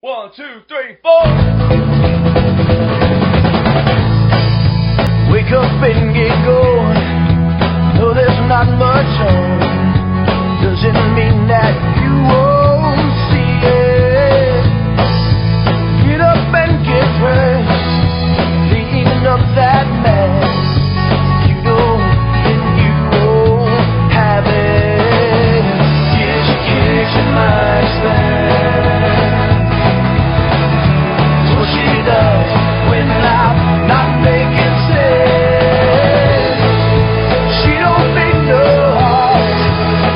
1, 2, 3, 4. Wake up and get going. No, there's not much on. Doesn't mean that you won't see it. Get up and get dressed. Clean up that mess. You know, and you won't have it. Get your kicks and nice things. She does when I'm not making sense. She don't think no heart.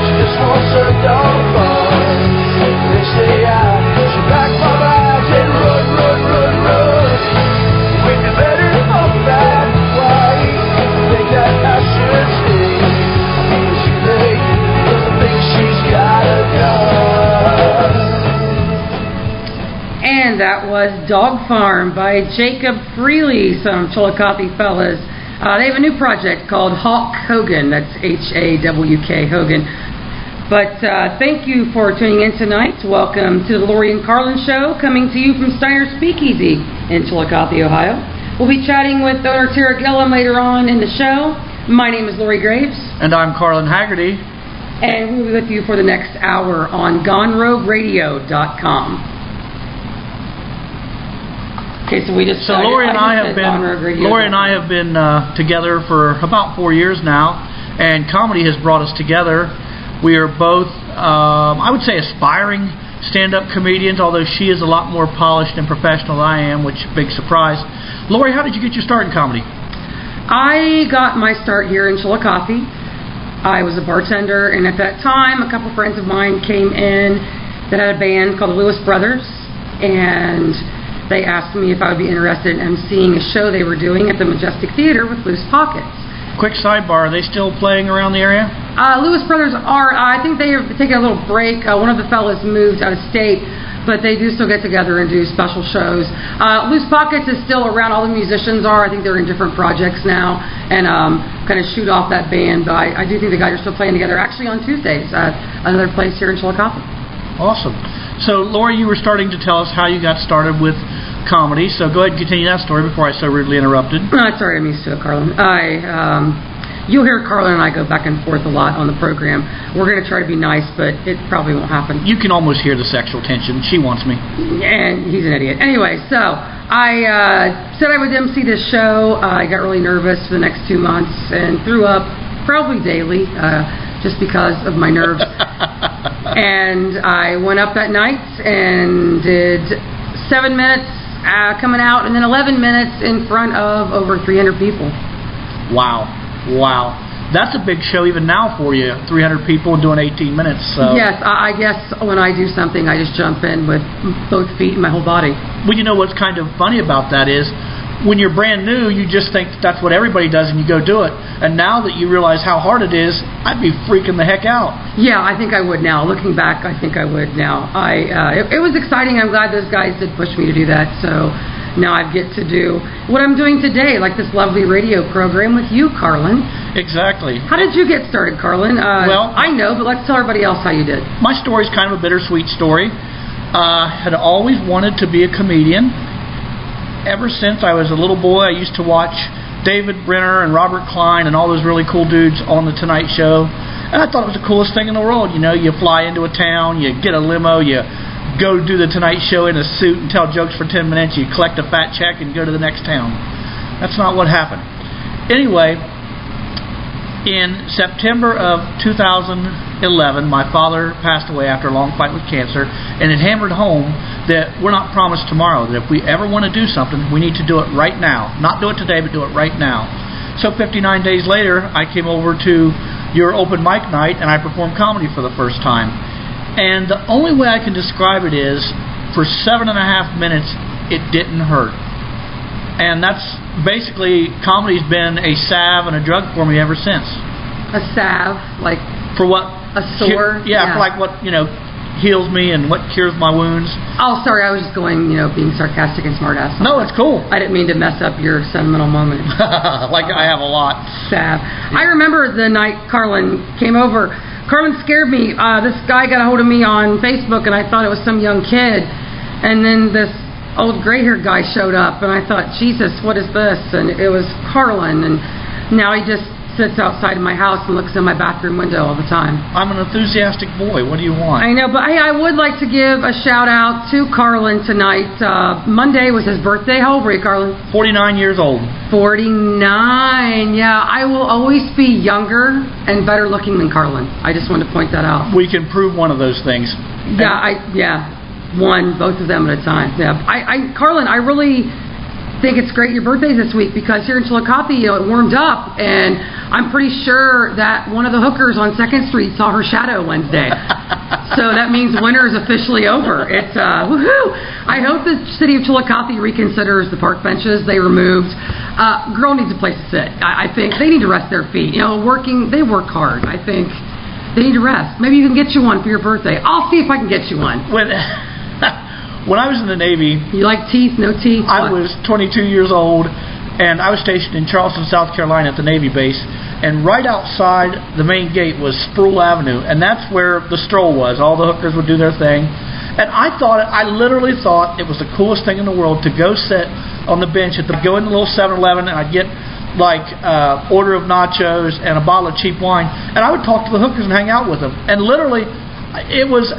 She just wants a dog fun. They say I should pack my bags and run, run, run, run. When you better up that way, think that I should stay. It's too late for the things she's gotta done. And that was Dog Farm by Jacob Freely, some Chillicothe fellas. They have a new project called Hawk Hogan. That's Hawk Hogan. But thank you for tuning in tonight. Welcome to the Lori and Carlin Show, coming to you from Steiner Speakeasy in Chillicothe, Ohio. We'll be chatting with owner Tara Gillum later on in the show. My name is Lori Graves. And I'm Carlin Hagerty. And we'll be with you for the next hour on GoneRogueRadio.com. Okay, so Lori and I have been together for about 4 years now, and comedy has brought us together. We are both, I would say, aspiring stand-up comedians, although she is a lot more polished and professional than I am, which big surprise. Lori, how did you get your start in comedy? I got my start here in Chillicothe. I was a bartender, and at that time, a couple friends of mine came in that had a band called the Lewis Brothers, and they asked me if I would be interested in emceeing a show they were doing at the Majestic Theater with Loose Pockets. Quick sidebar, are they still playing around the area? Lewis Brothers are, I think they are taking a little break. One of the fellas moved out of state, but they do still get together and do special shows. Loose Pockets is still around, all the musicians are. I think they're in different projects now and kind of shoot off that band, but I do think the guys are still playing together, actually on Tuesdays at another place here in Chillicothe. Awesome. So, Lori, you were starting to tell us how you got started with comedy, so go ahead and continue that story before I so rudely interrupted. It's all right, I'm used to it, Carlin. You'll hear Carlin and I go back and forth a lot on the program. We're going to try to be nice, but it probably won't happen. You can almost hear the sexual tension. She wants me. And he's an idiot. Anyway, so I said I would MC this show. I got really nervous for the next 2 months and threw up probably daily just because of my nerves. And I went up that night and did 7 minutes coming out and then 11 minutes in front of over 300 people. Wow. That's a big show even now for you, 300 people doing 18 minutes. So. Yes, I guess when I do something, I just jump in with both feet and my whole body. Well, you know what's kind of funny about that is when you're brand new, you just think that's what everybody does and you go do it. And now that you realize how hard it is, I'd be freaking the heck out. Yeah, I think I would now. Looking back, I think I would now. It was exciting. I'm glad those guys did push me to do that. So now I get to do what I'm doing today, like this lovely radio program with you, Carlin. Exactly. How did you get started, Carlin? Well, I know, but let's tell everybody else how you did. My story's kind of a bittersweet story. Had always wanted to be a comedian. Ever since I was a little boy, I used to watch David Brenner and Robert Klein and all those really cool dudes on The Tonight Show. And I thought it was the coolest thing in the world. You know, you fly into a town, you get a limo, you go do The Tonight Show in a suit and tell jokes for 10 minutes, you collect a fat check and go to the next town. That's not what happened. Anyway, in September of 2011, my father passed away after a long fight with cancer, and it hammered home that we're not promised tomorrow, that if we ever want to do something, we need to do it right now. Not do it today, but do it right now. So 59 days later, I came over to your open mic night, and I performed comedy for the first time. And the only way I can describe it is, for 7.5 minutes, it didn't hurt. And that's basically, comedy's been a salve and a drug for me ever since. A salve? Like for what? A sore? Yeah, for like what, heals me and what cures my wounds. Oh, sorry, I was just going, being sarcastic and smart-ass. No, it's cool. I didn't mean to mess up your sentimental moment. Like I have a lot. Salve. I remember the night Carlin came over. Carlin scared me. This guy got a hold of me on Facebook, and I thought it was some young kid. And then this old gray-haired guy showed up, and I thought, Jesus, what is this? And it was Carlin, and now he just sits outside of my house and looks in my bathroom window all the time. I'm an enthusiastic boy. What do you want? I know, but hey, I would like to give a shout-out to Carlin tonight. Monday was his birthday. How old were you, Carlin? 49 years old. 49, yeah. I will always be younger and better looking than Carlin. I just wanted to point that out. We can prove one of those things. Both of them at a time. Yeah, Carlin, I really think it's great your birthday's this week, because here in Chillicothe, it warmed up, and I'm pretty sure that one of the hookers on 2nd Street saw her shadow Wednesday. So that means winter is officially over. It's woohoo! I hope the city of Chillicothe reconsiders the park benches they removed. Girl needs a place to sit. I think they need to rest their feet. They work hard. I think they need to rest. Maybe you can get you one for your birthday. I'll see if I can get you one. When I was in the Navy... You like teeth? No teeth? I was 22 years old, and I was stationed in Charleston, South Carolina at the Navy base, and right outside the main gate was Sproul Avenue, and that's where the stroll was. All the hookers would do their thing. And I literally thought it was the coolest thing in the world to go sit on the bench, go in the little 7-Eleven, and I'd get order of nachos and a bottle of cheap wine, and I would talk to the hookers and hang out with them. And literally... I was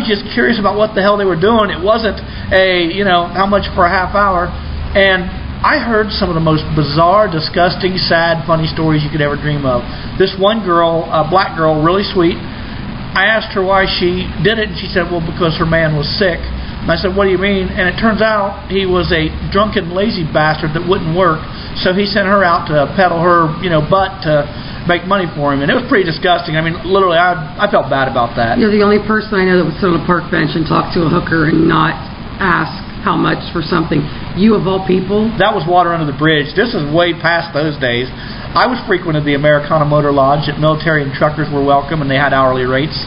just curious about what the hell they were doing. It wasn't how much for a half hour. And I heard some of the most bizarre, disgusting, sad, funny stories you could ever dream of. This one girl, a black girl, really sweet, I asked her why she did it, and she said, well, because her man was sick. And I said, what do you mean? And it turns out he was a drunken, lazy bastard that wouldn't work. So he sent her out to peddle her, butt to make money for him, and it was pretty disgusting. I mean, literally, I felt bad about that. You're the only person I know that would sit on a park bench and talk to a hooker and not ask how much for something. You, of all people? That was water under the bridge. This is way past those days. I was frequented the Americana Motor Lodge. That military and truckers were welcome, and they had hourly rates.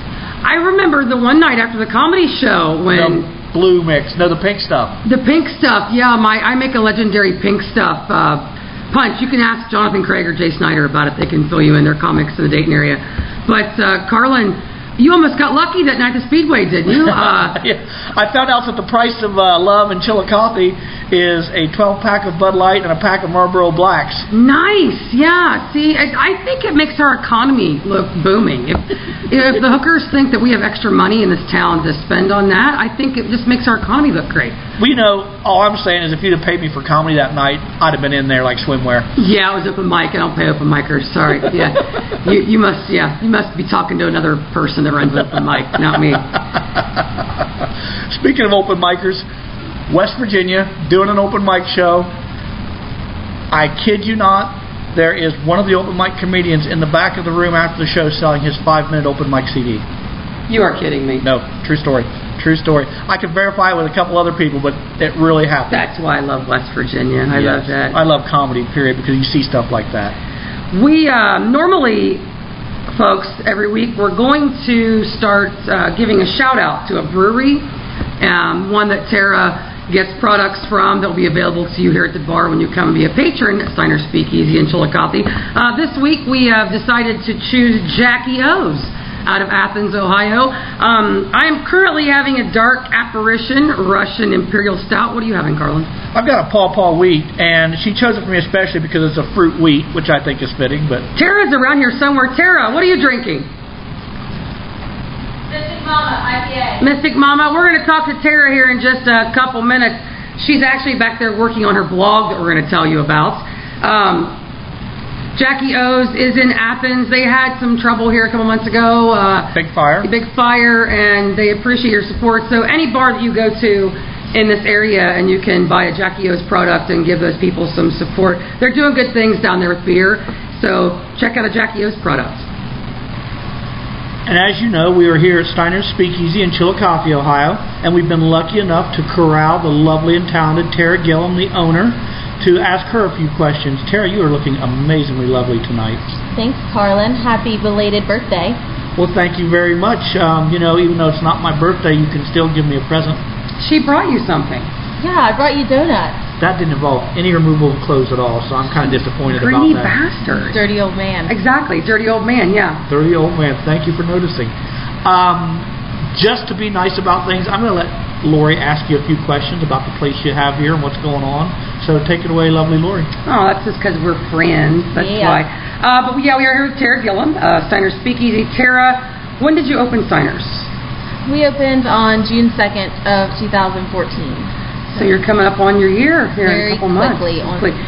I remember the one night after the comedy show when... The blue mix. No, the pink stuff. The pink stuff, yeah. I make a legendary pink stuff punch. You can ask Jonathan Craig or Jay Snyder about it. They can fill you in. Their comics in the Dayton area. But Carlin, you almost got lucky that night at the Speedway, didn't you? Yeah. I found out that the price of love in Chillicothe is a 12-pack of Bud Light and a pack of Marlboro Blacks. Nice. Yeah. See, I think it makes our economy look booming. If the hookers think that we have extra money in this town to spend on that, I think it just makes our economy look great. All I'm saying is if you'd have paid me for comedy that night, I'd have been in there like swimwear. Yeah, it was open mic. I don't pay open micers. Sorry. Yeah, you must be talking to another person that runs open mic, not me. Speaking of open micers, West Virginia doing an open mic show. I kid you not, there is one of the open mic comedians in the back of the room after the show selling his 5-minute open mic CD. You are kidding me. No, true story. True story. I can verify it with a couple other people, but it really happened. That's why I love West Virginia. I love that. I love comedy, period, because you see stuff like that. We normally, folks, every week we're going to start giving a shout-out to a brewery, one that Tara gets products from that will be available to you here at the bar when you come and be a patron at Steiner's Speakeasy in Chillicothe. This week we have decided to choose Jackie O's out of Athens, Ohio. I am currently having a dark apparition Russian Imperial Stout. What are you having, Carlin? I've got a Paw Paw wheat, and she chose it for me especially because it's a fruit wheat, which I think is fitting. But Tara's around here somewhere. Tara, what are you drinking? Mystic Mama IPA. Mystic Mama. We're going to talk to Tara here in just a couple minutes. She's actually back there working on her blog that we're going to tell you about. Jackie O's is in Athens. They had some trouble here a couple months ago. Big fire, and they appreciate your support. So any bar that you go to in this area and you can buy a Jackie O's product and give those people some support. They're doing good things down there with beer. So check out a Jackie O's product. And as you know, we are here at Steiner's Speakeasy in Chillicothe, Ohio, and we've been lucky enough to corral the lovely and talented Tara Gillum, the owner, to ask her a few questions. Tara, you are looking amazingly lovely tonight. Thanks, Carlin. Happy belated birthday. Well, thank you very much. Even though it's not my birthday, you can still give me a present. She brought you something. Yeah, I brought you donuts. That didn't involve any removal of clothes at all, so I'm kind of disappointed Greedy about that. Bastard. Dirty old man. Exactly, dirty old man, yeah. Dirty old man. Thank you for noticing. just to be nice about things, I'm going to let Lori ask you a few questions about the place you have here and what's going on. So take it away, lovely Lori. Oh, that's just because we're friends. That's why. But yeah, we are here with Tara Gillum, Steiner's Speakeasy. Tara, when did you open Steiner's? We opened on June 2nd of 2014. So you're coming up on your year here in a couple months. Very quickly.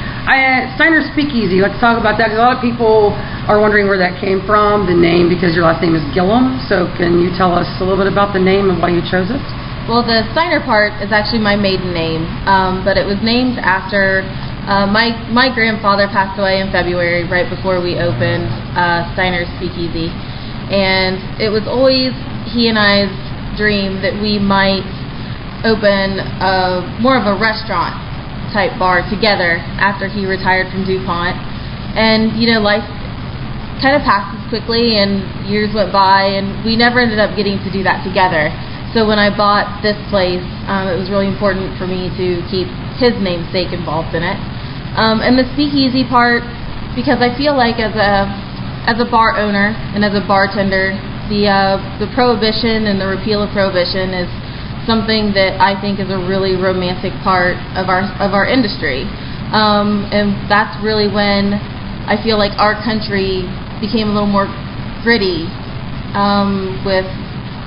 Steiner's Speakeasy, let's talk about that, because a lot of people are wondering where that came from, the name, because your last name is Gillum. So can you tell us a little bit about the name and why you chose it? Well, the Steiner part is actually my maiden name, but it was named after my grandfather passed away in February, right before we opened Steiner's Speakeasy. And it was always he and I's dream that we might open more of a restaurant type bar together after he retired from DuPont. And life kind of passes quickly and years went by and we never ended up getting to do that together. So when I bought this place, it was really important for me to keep his namesake involved in it. And the speakeasy part, because I feel like as a bar owner and as a bartender, the prohibition and the repeal of prohibition is something that I think is a really romantic part of our industry. And that's really when I feel like our country became a little more gritty with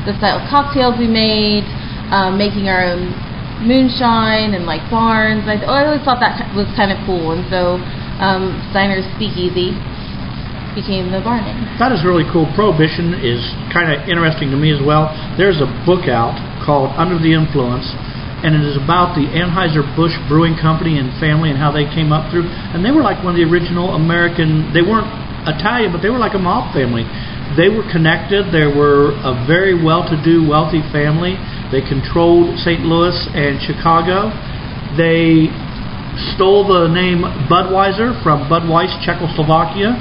the style of cocktails we made, making our own moonshine and like barns. I always thought that was kind of cool, and so Steiner's Speakeasy became the bar name. That is really cool. Prohibition is kind of interesting to me as well. There's a book out called Under the Influence, and it is about the Anheuser-Busch Brewing Company and family and how they came up through. And they were like one of the original American, they weren't Italian, but they were like a mob family. They were connected. They were a very well-to-do, wealthy family. They controlled St. Louis and Chicago. They stole the name Budweiser from Budweiser, Czechoslovakia,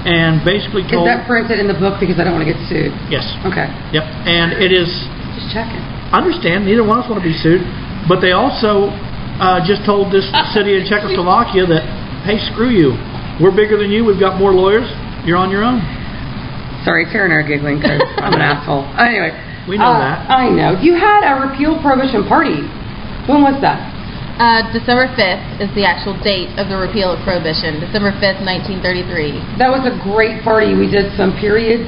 and basically told... Is that printed in the book because I don't want to get sued? Yes. Okay. Yep. And it is... Just checking. I understand. Neither one of us want to be sued. But they also just told this city in Czechoslovakia that, hey, screw you. We're bigger than you. We've got more lawyers. You're on your own. Sorry, Tara and I are giggling because I'm an asshole. Anyway. We know that. I know. You had a repeal prohibition party. When was that? December 5th is the actual date of the repeal of prohibition. December 5th, 1933. That was a great party. We did some period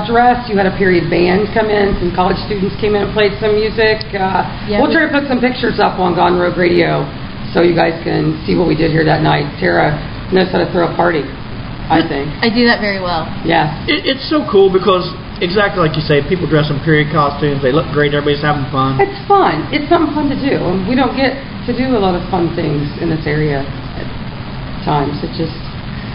dress. You had a period band come in. Some college students came in and played some music. We'll try to put some pictures up on Gone Rogue Radio so you guys can see what we did here that night. Tara knows how to throw a party, I think. I do that very well. Yeah. It's so cool because, exactly like you say, people dress in period costumes. They look great. Everybody's having fun. It's fun. It's something fun to do. And we don't get to do a lot of fun things in this area at times. It just...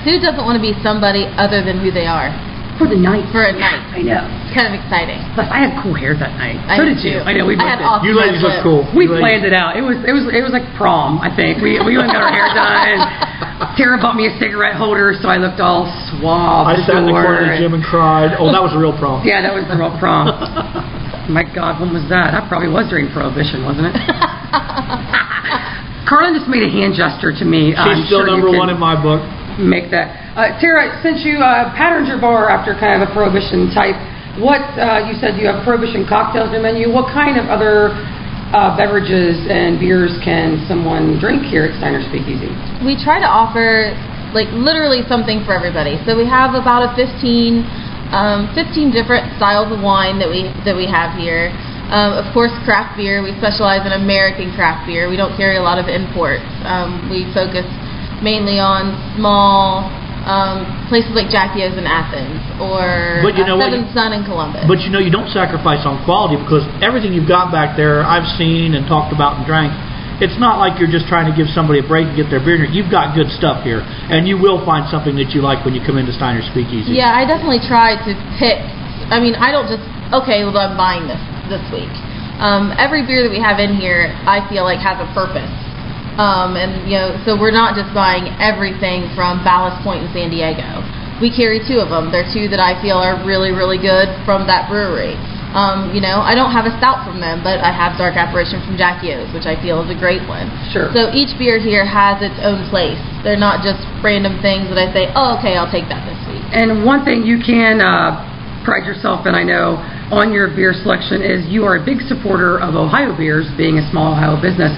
Who doesn't want to be somebody other than who they are? For the night. For a night. I know. It's kind of exciting. Plus, I had cool hair that night. I So did did you. too. I know. We both I had did. awesome You ladies look red cool. We You planned it out. It was like prom, I think. We went and got our hair done. Tara bought me a cigarette holder, so I looked all suave. I sat in the corner of the gym and cried. Oh, that was a real prom. Yeah, that was the real prom. My God, when was that? That probably was during Prohibition, wasn't it? Carlin just made a hand gesture to me. She's still number one in my book. Make that. Tara, since you patterned your bar after kind of a Prohibition type, what you said you have Prohibition cocktails in your menu. What kind of other beverages and beers can someone drink here at Steiner Speakeasy? We try to offer like literally something for everybody. So we have about a 15 different styles of wine that we have here. Of course, craft beer. We specialize in American craft beer. We don't carry a lot of imports. We focus mainly on small places like Jackio's in Athens or Seven Sun in Columbus. But you don't sacrifice on quality because everything you've got back there I've seen and talked about and drank. It's not like you're just trying to give somebody a break and get their beer. You've got good stuff here, and you will find something that you like when you come into Steiner Speakeasy. Yeah, I definitely try to pick. I mean, I don't just, okay, well, I'm buying this week. Every beer that we have in here, I feel like has a purpose. And, so we're not just buying everything from Ballast Point in San Diego. We carry two of them. They're two that I feel are really, really good from that brewery. I don't have a stout from them, but I have Dark Apparition from Jackio's, which I feel is a great one. Sure. So each beer here has its own place. They're not just random things that I say, oh, okay, I'll take that this week. And one thing you can pride yourself in, I know, on your beer selection is you are a big supporter of Ohio beers, being a small Ohio business.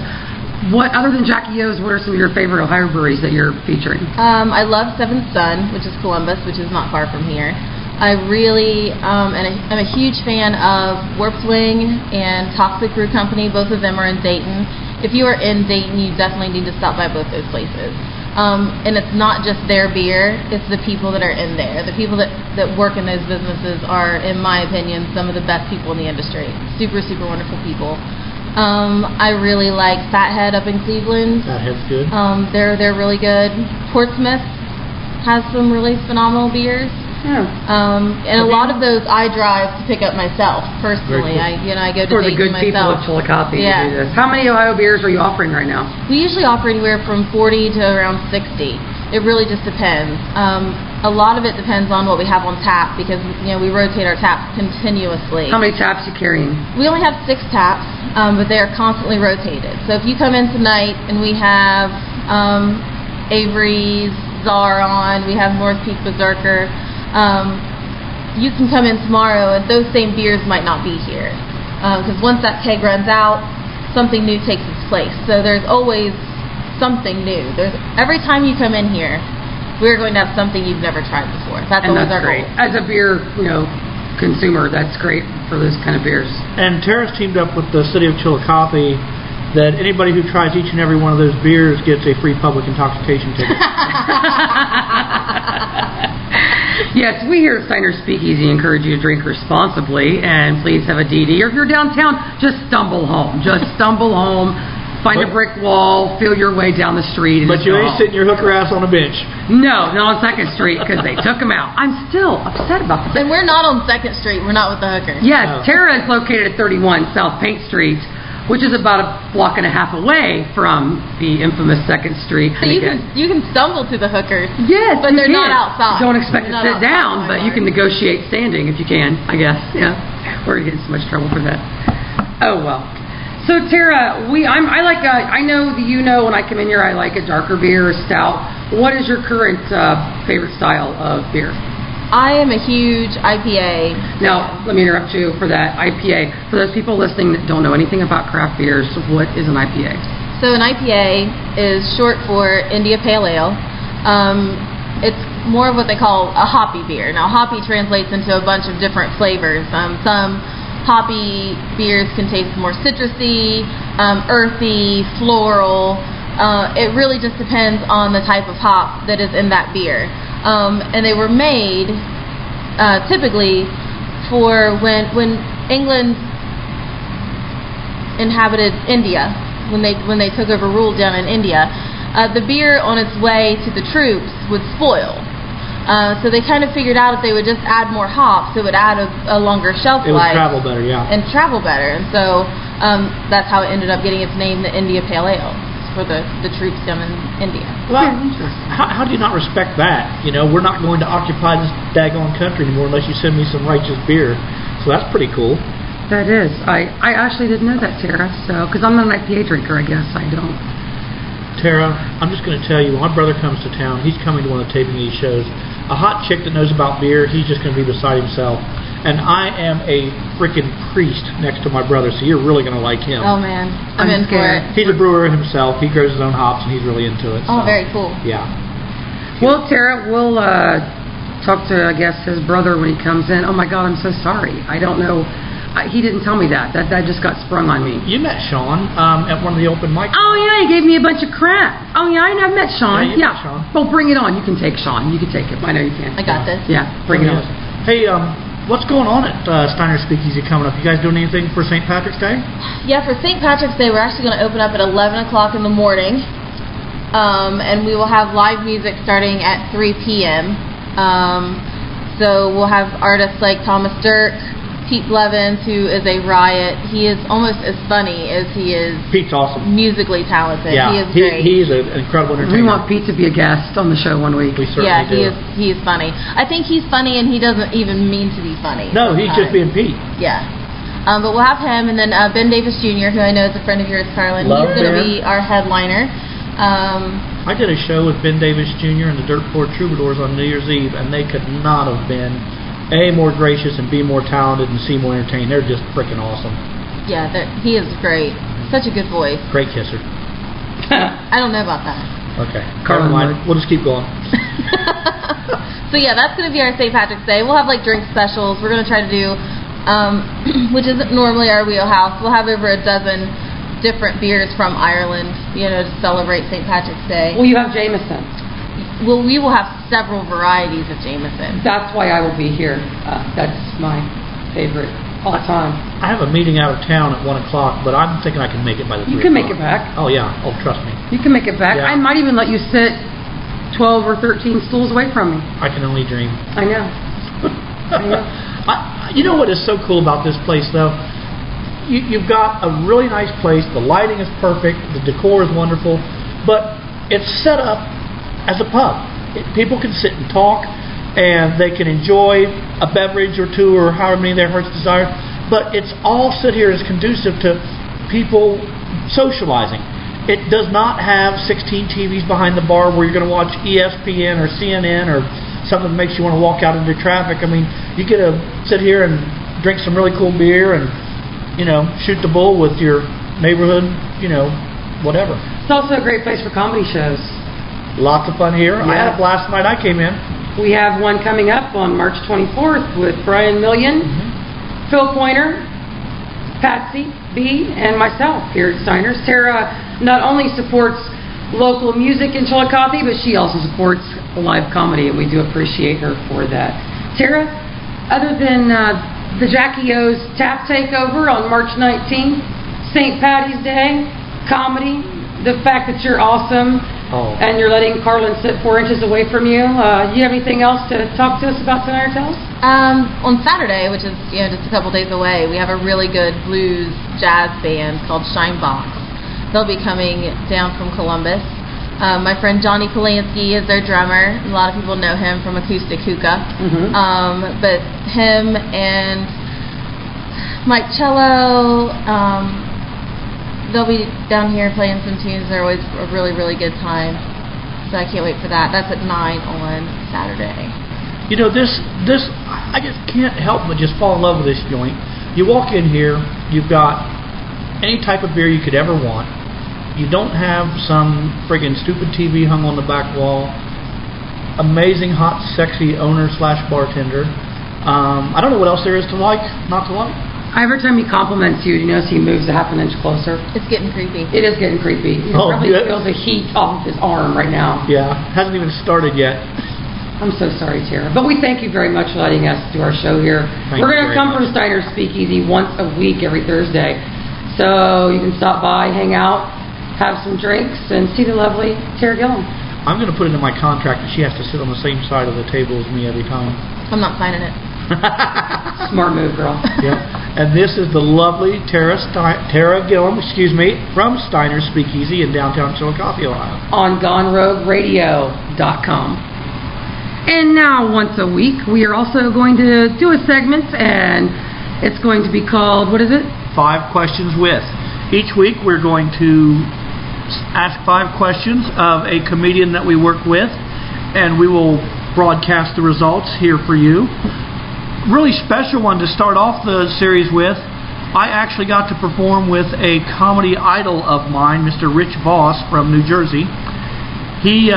What, other than Jackie O's, what are some of your favorite Ohio breweries that you're featuring? I love Seventh Son, which is Columbus, which is not far from here. I really am a huge fan of Warped Wing and Toxic Brew Company. Both of them are in Dayton. If you are in Dayton, you definitely need to stop by both those places. And it's not just their beer, it's the people that are in there. The people that work in those businesses are, in my opinion, some of the best people in the industry. Super, super wonderful people. I really like Fathead up in Cleveland. Fathead's good. They're really good. Portsmouth has some really phenomenal beers. Yeah. And a lot of those I drive to pick up myself personally. Very cool. I go to For the Dayton good people myself. of Chillicothe to Yeah. do this. How many Ohio beers are you offering right now? We usually offer anywhere from 40 to around 60. It really just depends. A lot of it depends on what we have on tap because we rotate our taps continuously. How many taps you carrying? We only have 6 taps, but they are constantly rotated. So if you come in tonight and we have Avery's Czar on, we have North Peak Berserker, you can come in tomorrow and those same beers might not be here. Because once that keg runs out, something new takes its place. So there's always something new. Every time you come in here, we're going to have something you've never tried before. That's always our great. goal. As a beer, consumer, that's great for those kind of beers. And Tara's teamed up with the city of Chillicothe that anybody who tries each and every one of those beers gets a free public intoxication ticket. Yes, we here at Steiner Speakeasy encourage you to drink responsibly and please have a DD. Or if you're downtown, just stumble home. Just stumble home, find a brick wall, feel your way down the street. But you ain't sitting your hooker ass on a bench. No, not on 2nd Street because they took them out. I'm still upset about this. And we're not on 2nd Street. We're not with the hookers. Yes, Oh. Tara is located at 31 South Paint Street, which is about a block and a half away from the infamous 2nd Street. So you can stumble to the hookers. Yes, but you they're not can. outside. Don't expect They're to not sit outside down, but you can negotiate standing if you can, I guess. Yeah, we're getting so much trouble for that. Oh well. So Tara, I know that when I come in here I like a darker beer, a stout. What is your current favorite style of beer? I am a huge IPA. Now, let me interrupt you for that IPA. For those people listening that don't know anything about craft beers, what is an IPA? So an IPA is short for India Pale Ale. It's more of what they call a hoppy beer. Now, hoppy translates into a bunch of different flavors. Some hoppy beers can taste more citrusy, earthy, floral. It really just depends on the type of hop that is in that beer. And they were made typically for when England inhabited India, when they took over rule down in India. The beer on its way to the troops would spoil. So they kind of figured out if they would just add more hops, it would add a longer shelf It would life. travel better, yeah. And travel better. And so that's how it ended up getting its name, the India Pale Ale, for the troops down in India. Well, how do you not respect that? We're not going to occupy this daggone country anymore unless you send me some righteous beer. So that's pretty cool. That is. I actually didn't know that, Tara. So, because I'm not an IPA drinker, I guess I don't. Tara, I'm just going to tell you, when my brother comes to town, he's coming to one of the taping of these shows. A hot chick that knows about beer, he's just going to be beside himself. And I am a freaking priest next to my brother, so you're really going to like him. Oh man, I'm in for it. He's a brewer himself. He grows his own hops, and he's really into it. Oh, so, very cool. Yeah. Well, Tara, we'll talk to, I guess, his brother when he comes in. Oh my God, I'm so sorry. I don't know. He didn't tell me that. That just got sprung on me. You met Sean at one of the open mics. Oh yeah, he gave me a bunch of crap. Oh yeah, I've met Sean. Yeah, you met Sean. Well, bring it on. You can take Sean. You can take him. I know you can. I got this. Yeah, bring it on. Hey, what's going on at Steiner Speakeasy coming up? You guys doing anything for St. Patrick's Day? Yeah, for St. Patrick's Day, we're actually going to open up at 11 o'clock in the morning. And we will have live music starting at 3 p.m. So we'll have artists like Thomas Dirk, Pete Blevins, who is a riot. He is almost as funny as he is Pete's awesome. musically talented. Yeah, he is great. he's an incredible entertainer. We want Pete to be a guest on the show one week. We certainly Yeah, do. he is funny. I think he's funny and he doesn't even mean to be funny. No, he's just being Pete. Yeah. But we'll have him, and then Ben Davis Jr., who I know is a friend of yours, Carlin. Love He's going to Ben. be our headliner. I did a show with Ben Davis Jr. and the Dirt Poor Troubadours on New Year's Eve, and they could not have been A, more gracious, and B, more talented, and C, more entertaining. They're just freaking awesome. Yeah, he is great. Such a good voice. Great kisser. I don't know about that. Okay. Carlin, we'll just keep going. So yeah, that's going to be our St. Patrick's Day. We'll have like drink specials. We're going to try to do, which isn't normally our wheelhouse. We'll have over a dozen different beers from Ireland, to celebrate St. Patrick's Day. Well, you have Jameson. Well, we will have several varieties of Jameson. That's why I will be here. That's my favorite all the time. I have a meeting out of town at 1 o'clock, but I'm thinking I can make it by the 3 You can make o'clock. it back. Oh, yeah. Oh, trust me. You can make it back. Yeah. I might even let you sit 12 or 13 stools away from me. I can only dream. I know. I know. You know what is so cool about this place, though? You've got a really nice place. The lighting is perfect. The decor is wonderful. But it's set up as a pub. People can sit and talk, and they can enjoy a beverage or two or however many their hearts desire. But it's all sit here is conducive to people socializing. It does not have 16 TVs behind the bar where you're going to watch ESPN or CNN or something that makes you want to walk out into traffic. I mean, you get to sit here and drink some really cool beer and, shoot the bull with your neighborhood, whatever. It's also a great place for comedy shows. Lots of fun here. Yeah. I had a blast the night I came in. We have one coming up on March 24th with Brian Million, Phil Pointer, Patsy B, and myself here at Steiner's. Tara not only supports local music in Chillicothe, but she also supports live comedy, and we do appreciate her for that. Tara, other than the Jackie O's Tap Takeover on March 19th, St. Patty's Day, comedy, the fact that you're awesome, and you're letting Carlin sit 4 inches away from you, you have anything else to talk to us about tonight or tell us? On Saturday, which is just a couple days away, we have a really good blues jazz band called Shine Box. They'll be coming down from Columbus. My friend Johnny Polanski is their drummer. A lot of people know him from Acoustic Hookah. But him and Mike Cello, they'll be down here playing some tunes. They're always a really, really good time. So I can't wait for that. That's at 9 on Saturday. This I just can't help but just fall in love with this joint. You walk in here, you've got any type of beer you could ever want. You don't have some friggin' stupid TV hung on the back wall. Amazing, hot, sexy owner/bartender. I don't know what else there is to like, not to like. Every time he compliments you, you notice he moves a half an inch closer. It's getting creepy. It is getting creepy. He probably feels the heat off his arm right now. Yeah, hasn't even started yet. I'm so sorry, Tara. But we thank you very much for letting us do our show here. We're going to come from Steiner's Speakeasy once a week, every Thursday. So you can stop by, hang out, have some drinks, and see the lovely Tara Gillum. I'm going to put it in my contract that she has to sit on the same side of the table as me every time. I'm not signing it. Smart move, girl. Yeah. And this is the lovely Tara Gillum, from Steiner's Speakeasy in downtown Chillicothe, Ohio. On GoneRogueRadio.com. And now, once a week, we are also going to do a segment, and it's going to be called, what is it? 5 Questions With. Each week, we're going to ask 5 questions of a comedian that we work with, and we will broadcast the results here for you. Really special one to start off the series with. I actually got to perform with a comedy idol of mine, Mr. Rich Voss from New Jersey. He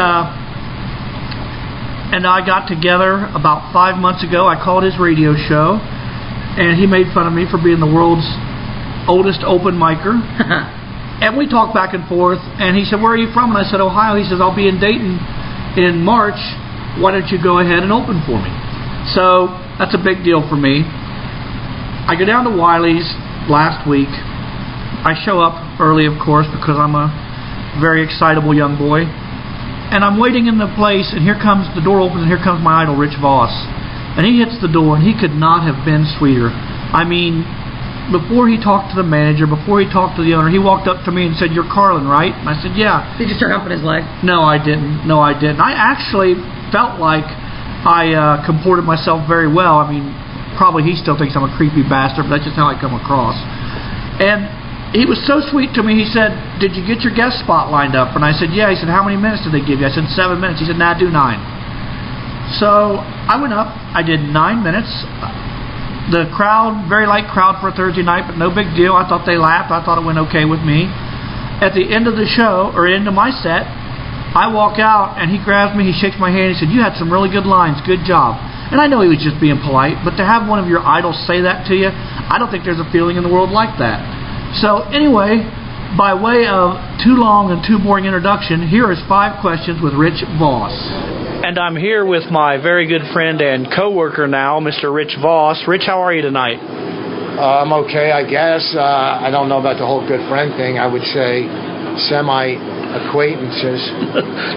and I got together about 5 months ago. I called his radio show, and he made fun of me for being the world's oldest open micer. And we talked back and forth, and he said, "Where are you from?" And I said, "Ohio." He says, "I'll be in Dayton in March. Why don't you go ahead and open for me?" So that's a big deal for me. I go down to Wiley's last week. I show up early, of course, because I'm a very excitable young boy. And I'm waiting in the place, and here comes the door opens, and here comes my idol, Rich Voss. And he hits the door, and he could not have been sweeter. I mean, before he talked to the manager, before he talked to the owner, he walked up to me and said, "You're Carlin, right?" And I said, "Yeah." Did you start humping his leg? No, I didn't. I actually felt like I comported myself very well. I mean, probably he still thinks I'm a creepy bastard, but that's just how I come across. And he was so sweet to me. He said, "Did you get your guest spot lined up?" And I said, "Yeah." He said, "How many minutes did they give you?" I said, 7 minutes. He said, "Nah, do 9. So I went up. I did 9 minutes. The crowd, very light crowd for a Thursday night, but no big deal. I thought they laughed. I thought it went okay with me. At the end of the show, or end of my set, I walk out, and he grabs me, he shakes my hand, he said, "You had some really good lines, good job." And I know he was just being polite, but to have one of your idols say that to you, I don't think there's a feeling in the world like that. So anyway, by way of too long and too boring introduction, here is 5 questions with Rich Voss. And I'm here with my very good friend and co-worker now, Mr. Rich Voss. Rich, how are you tonight? I'm okay, I guess. I don't know about the whole good friend thing. I would say semi-acquaintances.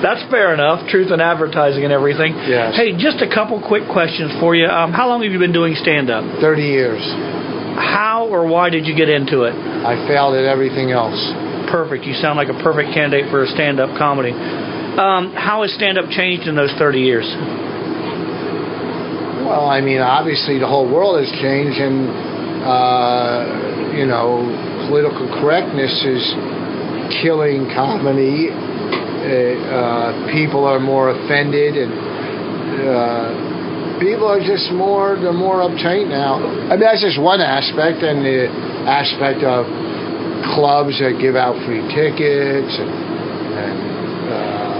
That's fair enough. Truth in advertising and everything. Yes. Hey, just a couple quick questions for you. How long have you been doing stand-up? 30 years. How or why did you get into it? I failed at everything else. Perfect. You sound like a perfect candidate for a stand-up comedy. How has stand-up changed in those 30 years? Well, I mean, obviously the whole world has changed, and, political correctness is killing comedy. People are more offended, and people are just they're more uptight now. I mean, that's just one aspect, and the aspect of clubs that give out free tickets,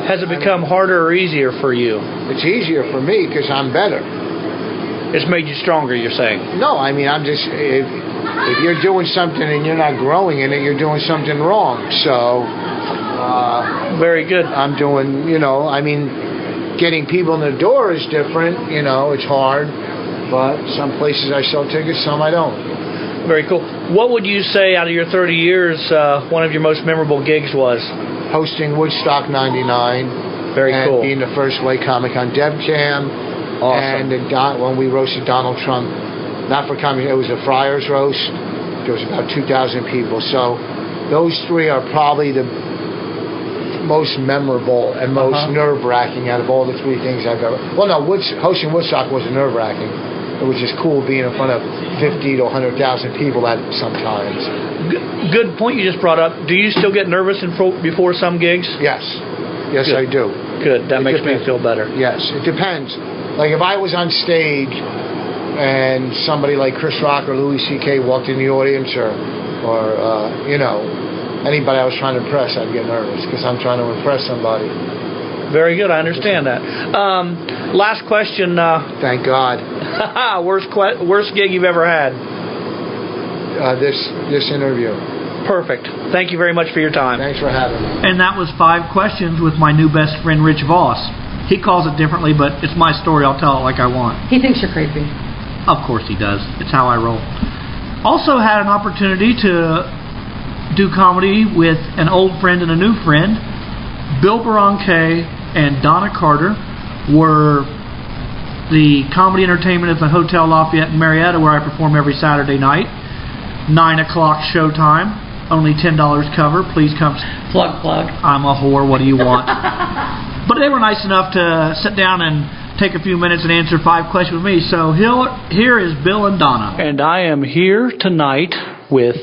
has it become harder or easier for you? It's easier for me because I'm better. It's made you stronger, you're saying? No, I mean, I'm just, if you're doing something and you're not growing in it, you're doing something wrong. So, very good. I'm doing, getting people in the door is different, it's hard. But some places I sell tickets, some I don't. Very cool. What would you say out of your 30 years, one of your most memorable gigs was? Hosting Woodstock 99. Very cool. And being the first white comic on DevCam. Awesome. And when we roasted Donald Trump, not for comedy, it was a Friars roast. There was about 2,000 people. So those 3 are probably the most memorable and most nerve-wracking out of all the 3 things I've ever... Well, no, hosting Woodstock wasn't nerve-wracking. It was just cool being in front of 50 to 100,000 people sometimes. Good point you just brought up. Do you still get nervous before some gigs? Yes. Yes, Good. I do. Good. That makes me feel better. Yes, it depends. Like if I was on stage and somebody like Chris Rock or Louis C.K. walked in the audience or anybody I was trying to impress, I'd get nervous because I'm trying to impress somebody. Very good. I understand that. Last question. Thank God. Worst gig you've ever had? This interview. Perfect. Thank you very much for your time. Thanks for having me. And that was 5 questions with my new best friend, Rich Voss. He calls it differently, but it's my story. I'll tell it like I want. He thinks you're creepy. Of course he does. It's how I roll. Also had an opportunity to do comedy with an old friend and a new friend. Bill Barranque and Donna Carter were the comedy entertainment at the Hotel Lafayette in Marietta, where I perform every Saturday night. 9 o'clock showtime. Only $10 cover. Please come. Plug. I'm a whore. What do you want? But they were nice enough to sit down and take a few minutes and answer 5 questions with me. So here is Bill and Donna. And I am here tonight with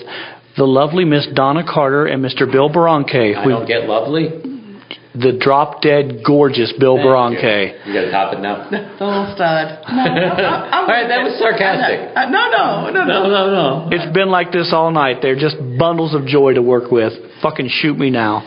the lovely Miss Donna Carter and Mr. Bill Barranque. I don't get lovely. The drop-dead gorgeous Bill Barranque. You got to top it now. The little stud. No, all right, that was sarcastic. No. It's been like this all night. They're just bundles of joy to work with. Fucking shoot me now.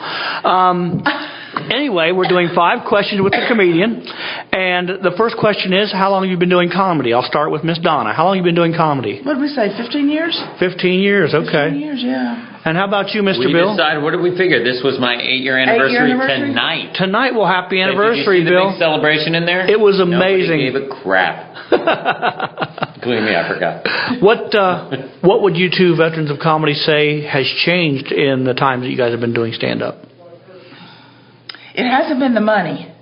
Anyway, we're doing 5 questions with the comedian. And the first question is, how long have you been doing comedy? I'll start with Miss Donna. How long have you been doing comedy? What did we say, 15 years? 15 years, okay. 15 years, yeah. And how about you, Mr. We Bill? decided, what did we figure? This was my 8-year anniversary, tonight. Tonight, well, happy anniversary, Did you see Bill. the big celebration in there? It was amazing. Nobody gave a crap. Including me, I forgot. What would you two veterans of comedy say has changed in the time that you guys have been doing stand-up? It hasn't been the money.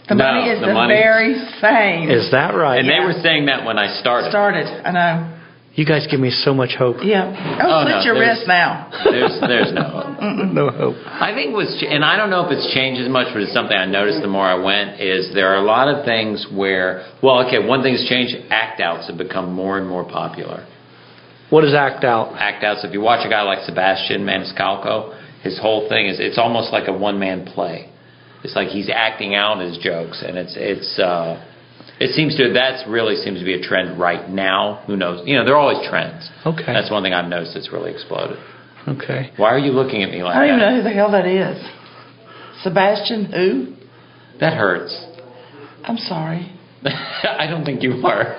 The money is the very same. Is that right? And they were saying that when I started. I know. You guys give me so much hope. Yeah. Slit your wrist now. There's no hope. No hope. I think and I don't know if it's changed as much, but it's something I noticed the more I went, is there are a lot of things where, one thing's changed, act-outs have become more and more popular. What is act-out? Act-outs, if you watch a guy like Sebastian Maniscalco, his whole thing is, it's almost like a one-man play. It's like he's acting out his jokes, and it's That really seems to be a trend right now. Who knows? You know, there are always trends. Okay. That's one thing I've noticed that's really exploded. Okay. Why are you looking at me like that? I don't even know who the hell that is. Sebastian who? That hurts. I'm sorry. I don't think you are.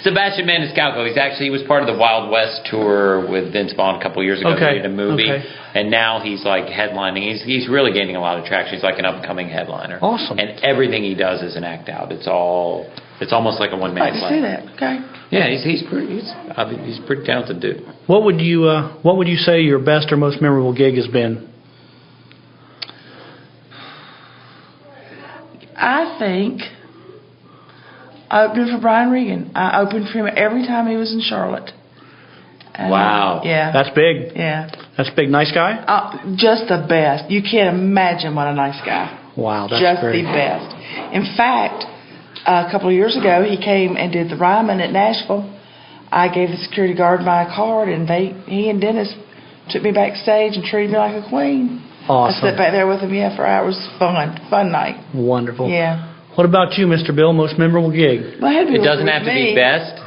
Sebastian Maniscalco. He was part of the Wild West tour with Vince Vaughn a couple years ago. Okay. They did a movie, Okay. and now he's like headlining. He's really gaining a lot of traction. He's like an upcoming headliner. Awesome. And everything he does is an act out. It's almost like a one man I like to see that. Okay. Yeah, he's a pretty talented dude. What would you say your best or most memorable gig has been? I think I opened for Brian Regan. I opened for him every time he was in Charlotte. And, Wow. Yeah. That's big. Yeah. That's big. Nice guy? Just the best. You can't imagine what a nice guy. Wow, that's Just great. the best. In fact, a couple of years ago, he came and did the Ryman at Nashville. I gave the security guard my card, and he and Dennis took me backstage and treated me like a queen. Awesome. I sat back there with him, for hours. Fun night. Wonderful. Yeah. What about you, Mr. Bill? Most memorable gig? Well, It doesn't have to be best.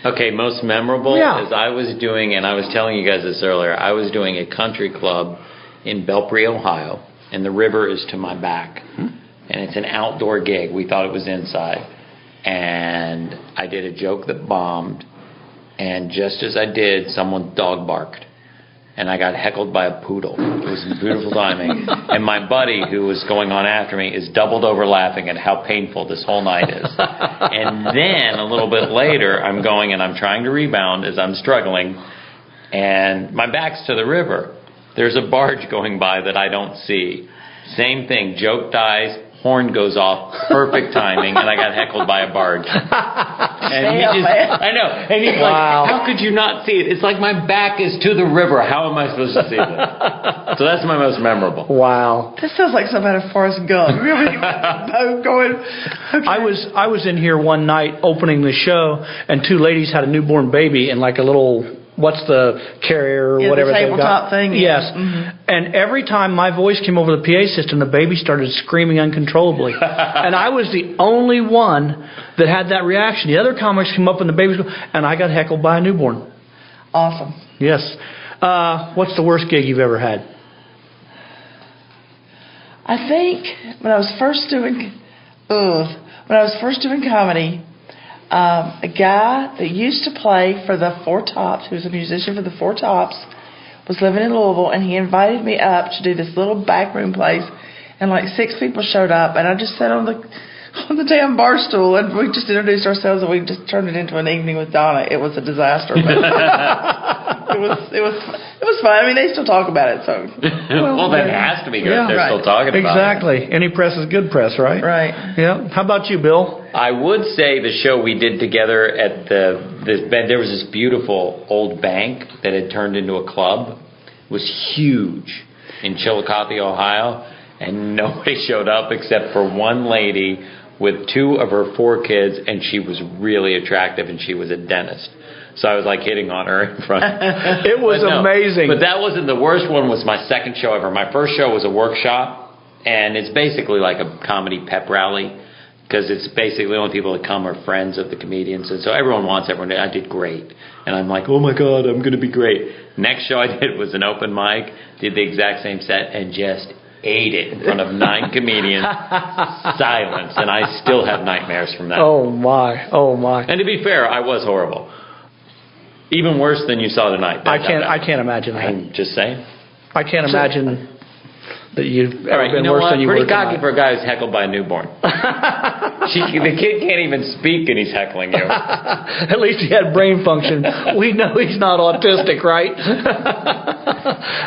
Okay, most memorable is I was doing, and I was telling you guys this earlier, I was doing a country club in Belpre, Ohio, and the river is to my back. And it's an outdoor gig. We thought it was inside. And I did a joke that bombed, and just as I did, someone's dog barked. And I got heckled by a poodle. It was beautiful timing. And my buddy, who was going on after me, is doubled over laughing at how painful this whole night is. And then, a little bit later, I'm going and I'm trying to rebound as I'm struggling. And my back's to the river. There's a barge going by that I don't see. Same thing. Joke dies. Horn goes off, perfect timing, and I got heckled by a barge. And I know. And he's like, how could you not see it? It's like my back is to the river. How am I supposed to see this? So that's my most memorable. Wow. That sounds like something out of Forrest Gump. Remember you both going? Okay. I was in here one night opening the show, and two ladies had a newborn baby in like a little, what's the carrier or whatever the they've tabletop got. thing. Yes. Mm-hmm. And every time my voice came over the PA system, the baby started screaming uncontrollably. And I was the only one that had that reaction. The other comics came up and the babies, and I got heckled by a newborn. Awesome. Yes. What's the worst gig you've ever had? I think when I was first doing comedy, a guy that used to play for the Four Tops, who was a musician for the Four Tops, was living in Louisville, and he invited me up to do this little backroom place, and like 6 people showed up, and I just sat on the damn bar stool, and we just introduced ourselves, and we just turned it into an evening with Donna. It was a disaster. But it was fun. I mean, they still talk about it, so. Well, that has to be good. Yeah, They're still talking about it. Exactly. Any press is good press, right? Right. Yeah. How about you, Bill? I would say the show we did together at there was this beautiful old bank that had turned into a club. It was huge in Chillicothe, Ohio, and nobody showed up except for one lady with 2 of her 4 kids, and she was really attractive, and she was a dentist. So I was like hitting on her in front. It was amazing. But that wasn't the worst one. Was my second show ever. My first show was a workshop, and it's basically like a comedy pep rally, because it's basically the only people that come are friends of the comedians, and so everyone wants everyone. I did great, and I'm like, oh my god, I'm going to be great. Next show I did was an open mic, did the exact same set, and just ate it in front of 9 comedians. Silence, and I still have nightmares from that. Oh my, oh my. And to be fair, I was horrible. Even worse than you saw tonight. I can't imagine that. I'm just saying. I can't imagine that you've ever been worse than you were Pretty cocky tonight. for a guy who's heckled by a newborn. The kid can't even speak and he's heckling you. At least he had brain function. We know he's not autistic, right?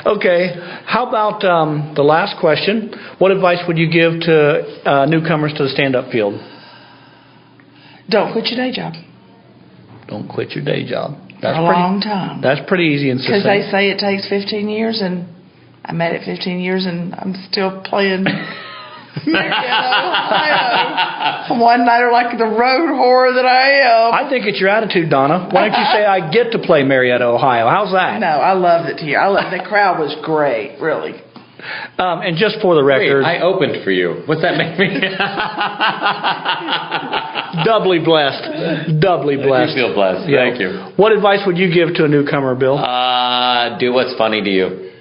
Okay. How about the last question? What advice would you give to newcomers to the stand-up field? Don't quit your day job. Don't quit your day job. For a long time. That's pretty easy and Because succinct. they say it takes 15 years, and I'm at it 15 years, and I'm still playing Marietta, Ohio. One-nighter like the road whore that I am. I think it's your attitude, Donna. Why don't you say, I get to play Marietta, Ohio? How's that? No, I loved it here. The crowd was great, really. And just for the record, Wait, I opened for you. What's that make me? doubly blessed. Doubly blessed. You feel blessed. Yeah. Thank you. What advice would you give to a newcomer, Bill? Do what's funny to you.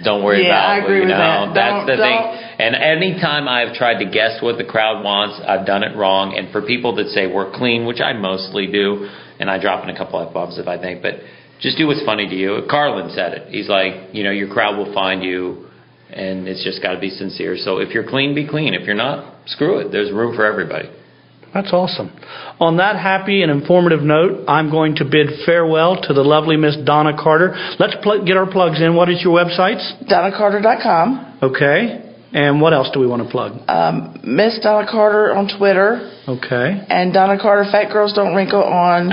Don't worry Yeah, about I agree you with know. that. That's the thing. Don't- And anytime I've tried to guess what the crowd wants, I've done it wrong. And for people that say we're clean, which I mostly do, and I drop in a couple F-bombs if I think, but just do what's funny to you. Carlin said it. He's like, you know, your crowd will find you, and it's just got to be sincere. So if you're clean, be clean. If you're not, screw it. There's room for everybody. That's awesome. On that happy and informative note, I'm going to bid farewell to the lovely Miss Donna Carter. Let's get our plugs in. What is your websites? DonnaCarter.com. Okay. And what else do we want to plug? Miss Donna Carter on Twitter. Okay. And Donna Carter Fat Girls Don't Wrinkle on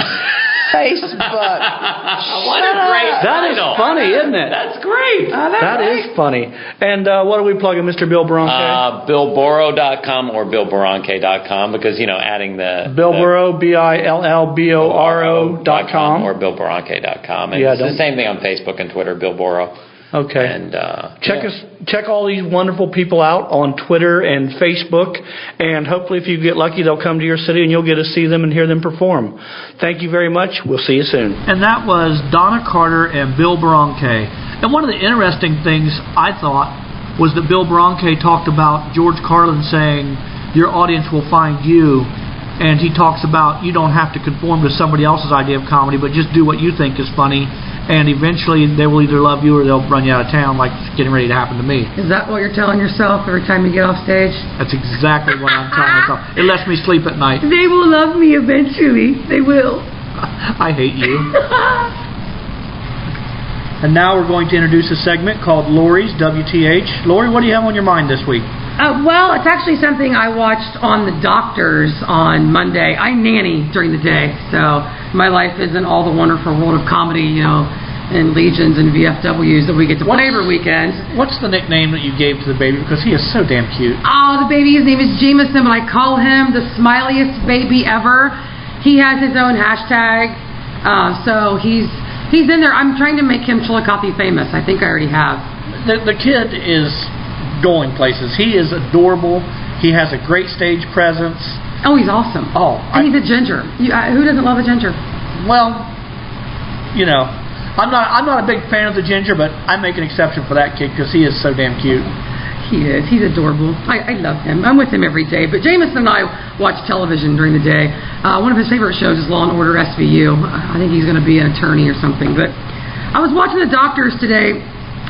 Facebook. What a great That is title. funny, isn't it? That's great. That is funny. And what are we plugging, Mr. Bill Baranke? BillBorrow.com or BillBaranke.com because, you know, adding the... Bill Burrow, BillBorrow.com. Or BillBaranke.com. And Yeah, it's the same thing on Facebook and Twitter, Bill Borrow. Okay. And Check all these wonderful people out on Twitter and Facebook, and hopefully if you get lucky they'll come to your city and you'll get to see them and hear them perform. Thank you very much. We'll see you soon. And that was Donna Carter and Bill Baranke. And one of the interesting things I thought was that Bill Baranke talked about George Carlin saying, your audience will find you. And he talks about you don't have to conform to somebody else's idea of comedy, but just do what you think is funny. And eventually they will either love you or they'll run you out of town, like it's getting ready to happen to me. Is that what you're telling yourself every time you get off stage? That's exactly what I'm telling myself. It lets me sleep at night. They will love me eventually. They will. I hate you. And now we're going to introduce a segment called Lori's WTH. Lori, what do you have on your mind this week? Well, it's actually something I watched on The Doctors on Monday. I nanny during the day, so my life isn't all the wonderful world of comedy, you know, and legions and VFWs that we get to play every weekend. What's the nickname that you gave to the baby? Because he is so damn cute. Oh, the baby, his name is Jameson, but I call him the smiliest baby ever. He has his own hashtag, so he's in there. I'm trying to make him Chillicothe famous. I think I already have. The kid is going places. He is adorable. He has a great stage presence. Oh, he's awesome. Oh, and he's a ginger. Who doesn't love a ginger? Well, you know, I'm not a big fan of the ginger, but I make an exception for that kid because he is so damn cute. He is. He's adorable. I love him. I'm with him every day. But Jameson and I watch television during the day. One of his favorite shows is Law & Order SVU. I think he's going to be an attorney or something. But I was watching The Doctors today,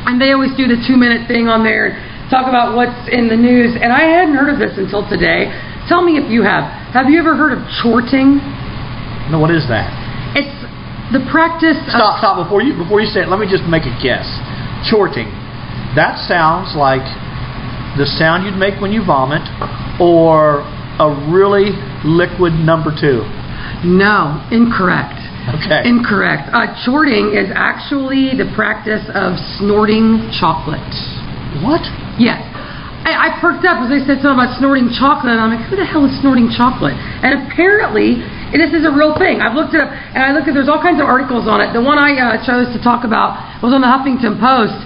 and they always do the 2-minute thing on there, talk about what's in the news. And I hadn't heard of this until today. Tell me if you have. Have you ever heard of chorting? No, what is that? It's the practice Stop. Before you say it, let me just make a guess. Chorting. That sounds like the sound you'd make when you vomit, or a really liquid number 2. No, incorrect. Okay. Incorrect. Chorting is actually the practice of snorting chocolate. What? Yes. I perked up as they said something about snorting chocolate, and I'm like, who the hell is snorting chocolate? And apparently, this is a real thing. I've looked it up, and there's all kinds of articles on it. The one I chose to talk about was on the Huffington Post.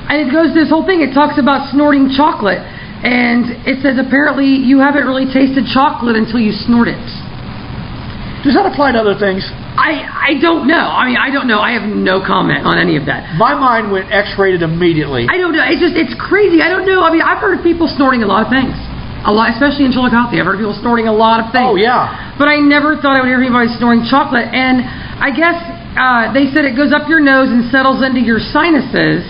And it goes to this whole thing. It talks about snorting chocolate. And it says apparently you haven't really tasted chocolate until you snort it. Does that apply to other things? I don't know. I mean, I don't know. I have no comment on any of that. My mind went X-rated immediately. I don't know. It's crazy. I don't know. I mean, I've heard of people snorting a lot of things. A lot, especially in Chillicothe. I've heard people snorting a lot of things. Oh, yeah. But I never thought I would hear anybody snorting chocolate. And I guess they said it goes up your nose and settles into your sinuses,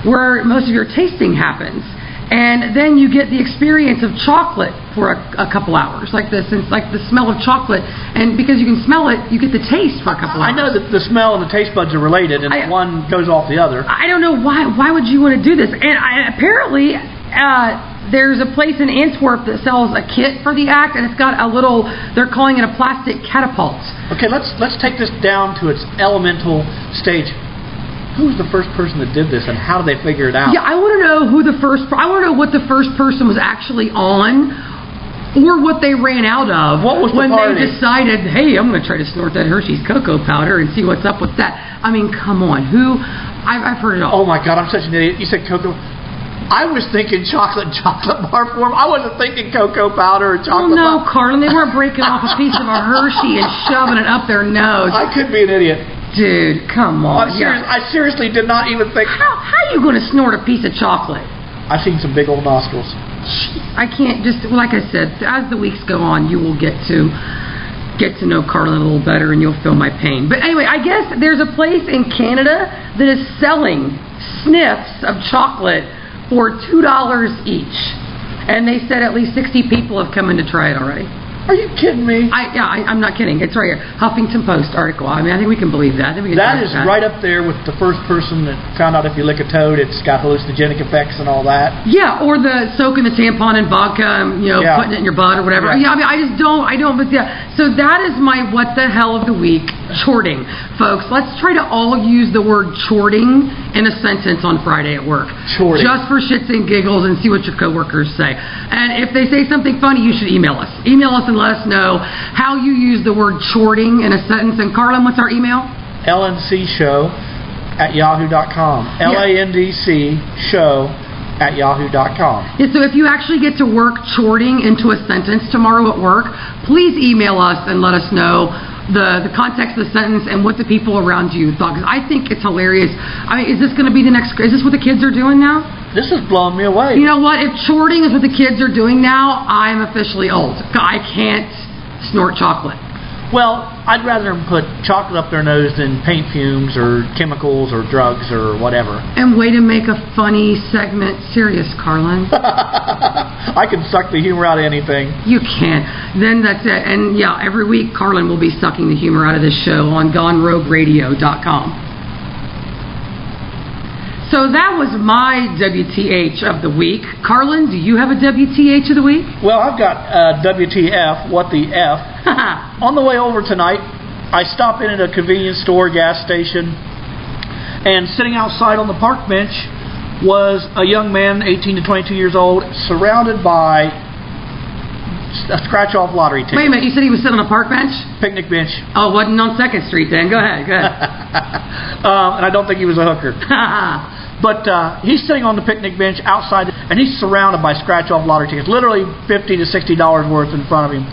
where most of your tasting happens. And then you get the experience of chocolate for a couple hours, like this, like the smell of chocolate. And because you can smell it, you get the taste for a couple hours. I know that the smell and the taste buds are related, and one goes off the other. I don't know why. Why would you want to do this? And apparently, there's a place in Antwerp that sells a kit for the act, and it's got a little. They're calling it a plastic catapult. Okay, let's take this down to its elemental stage. Who was the first person that did this, and how did they figure it out? Yeah, I want to know who the first. I want to know what the first person was actually on, or what they ran out of What was the when party? they decided, hey, I'm going to try to snort that Hershey's cocoa powder and see what's up with that. I mean, come on. I've heard it all. Oh my God, I'm such an idiot. You said cocoa. I was thinking chocolate bar form. I wasn't thinking cocoa powder or chocolate no, bar. Carlin, they weren't breaking off a piece of a Hershey and shoving it up their nose. I could be an idiot. Dude, come on. I seriously did not even think. How are you going to snort a piece of chocolate? I've seen some big old nostrils. I can't like I said, as the weeks go on, you will get to know Carlin a little better and you'll feel my pain. But anyway, I guess there's a place in Canada that is selling sniffs of chocolate for $2 each. And they said at least 60 people have come in to try it already. Are you kidding me? I'm not kidding. It's right here. Huffington Post article. I mean, I think we can believe that. That is right up there with the first person that found out if you lick a toad, it's got hallucinogenic effects and all that. Yeah, or the soaking the tampon in vodka and, putting it in your butt or whatever. Yeah. I mean, I just don't, but yeah. So that is my what the hell of the week, chorting. Folks, let's try to all use the word chorting in a sentence on Friday at work. Chorting. Just for shits and giggles and see what your coworkers say. And if they say something funny, you should email us. Email us and let us know how you use the word chorting in a sentence. And Carlin, what's our email? LNCshow@yahoo.com. LANDC show@yahoo.com. Yeah, so if you actually get to work chorting into a sentence tomorrow at work, please email us and let us know the context of the sentence and what the people around you thought. Because I think it's hilarious. I mean, is this going to be is this what the kids are doing now? This is blowing me away. You know what? If chorting is what the kids are doing now, I'm officially old. I can't snort chocolate. Well, I'd rather them put chocolate up their nose than paint fumes or chemicals or drugs or whatever. And way to make a funny segment serious, Carlin. I can suck the humor out of anything. You can. Then that's it. And yeah, every week Carlin will be sucking the humor out of this show on GoneRogueRadio.com. So that was my WTH of the week. Carlin, do you have a WTH of the week? Well, I've got WTF, what the F. On the way over tonight, I stop in at a convenience store, gas station, and sitting outside on the park bench was a young man, 18 to 22 years old, surrounded by a scratch-off lottery ticket. Wait a minute, you said he was sitting on a park bench? Picnic bench. Oh, it wasn't on 2nd Street then. Go ahead. And I don't think he was a hooker. But he's sitting on the picnic bench outside, and he's surrounded by scratch-off lottery tickets, literally $50 to $60 worth in front of him.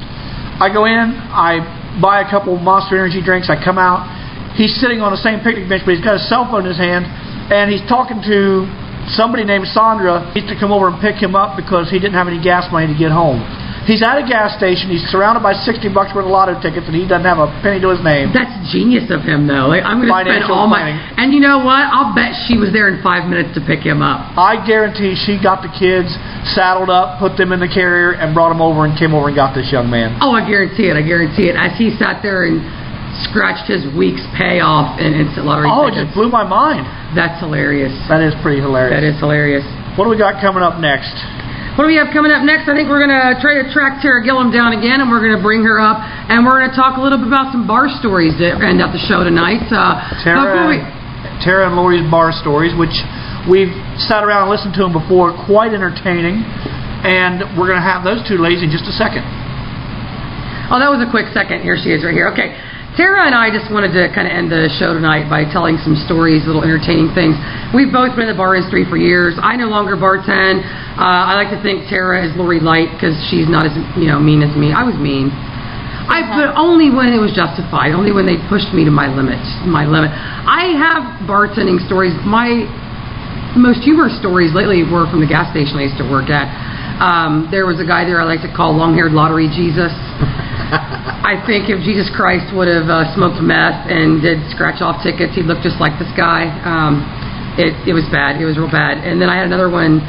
I go in, I buy a couple Monster Energy drinks, I come out. He's sitting on the same picnic bench, but he's got a cell phone in his hand, and he's talking to somebody named Sandra. He needs to come over and pick him up because he didn't have any gas money to get home. He's at a gas station. He's surrounded by $60 worth of lotto tickets, and he doesn't have a penny to his name. That's genius of him, though. Like, I'm going to spend all planning. And you know what? I'll bet she was there in 5 minutes to pick him up. I guarantee she got the kids saddled up, put them in the carrier, and brought them over and came over and got this young man. Oh, I guarantee it. As he sat there and scratched his week's payoff in instant lottery tickets. It just blew my mind. That's hilarious. That is pretty hilarious. That is hilarious. What do we got coming up next? What do we have coming up next? I think we're going to try to track Tara Gillum down again, and we're going to bring her up, and we're going to talk a little bit about some bar stories to end up the show tonight. Tara and Lori's bar stories, which we've sat around and listened to them before, quite entertaining, and we're going to have those two ladies in just a second. Oh, that was a quick second. Here she is right here. Okay. Tara and I just wanted to kind of end the show tonight by telling some stories, little entertaining things. We've both been in the bar industry for years. I no longer bartend. I like to think Tara is Lori Light because she's not as mean as me. I was mean. But only when it was justified. Only when they pushed me to my limit. I have bartending stories. My most humorous stories lately were from the gas station I used to work at. There was a guy there I like to call long-haired lottery Jesus. I think if Jesus Christ would have smoked meth and did scratch-off tickets, he'd look just like this guy. It was bad. It was real bad. And then I had another one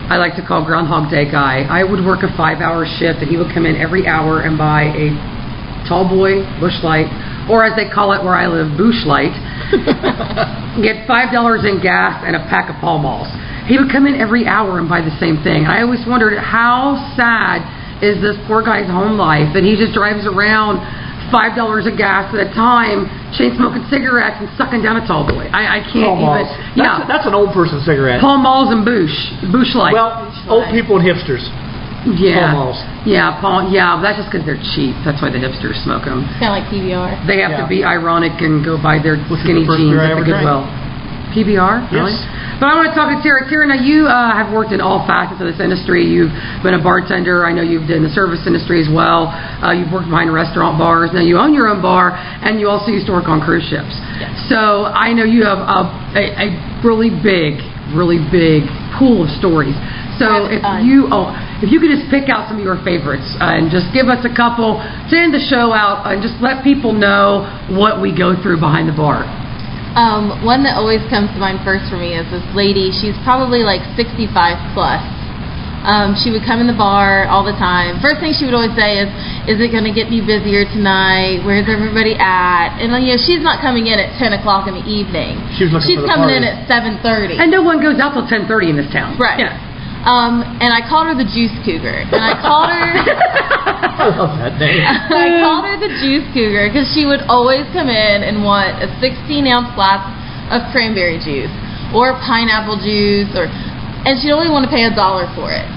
I like to call Groundhog Day guy. I would work a 5-hour shift, and he would come in every hour and buy a tall boy Busch Light, or as they call it where I live, Busch Light. Get $5 in gas and a pack of Pall Malls. He would come in every hour and buy the same thing. I always wondered how sad is this poor guy's home life that he just drives around $5 of gas at a time, chain smoking cigarettes and sucking down a tall boy. I can't even. That's an old person cigarette. Pall Malls and Busch Light. Well, old people and hipsters. Yeah. Pall Malls. Yeah, that's just because they're cheap. That's why the hipsters smoke them. It's kind of like PBR. They have to be ironic and go buy their Which is skinny the first jeans beer I at the ever drank. Goodwill. PBR? Really? Yes. But I want to talk to Tara. Tara, now you have worked in all facets of this industry. You've been a bartender. I know you've been in the service industry as well. You've worked behind restaurant bars. Now you own your own bar, and you also used to work on cruise ships. Yes. So I know you have a really big pool of stories. So if you could just pick out some of your favorites and just give us a couple to end the show out and just let people know what we go through behind the bar. One that always comes to mind first for me is this lady. She's probably like 65 plus. She would come in the bar all the time. First thing she would always say is it going to get any busier tonight? Where's everybody at? And she's not coming in at 10 o'clock in the evening. She's coming in at 7:30. And no one goes out till 10:30 in this town. Right. Yeah. And I called her the Juice Cougar. And I called her... I love that name. I called her the Juice Cougar because she would always come in and want a 16-ounce glass of cranberry juice or pineapple juice, and she'd only want to pay $1 for it.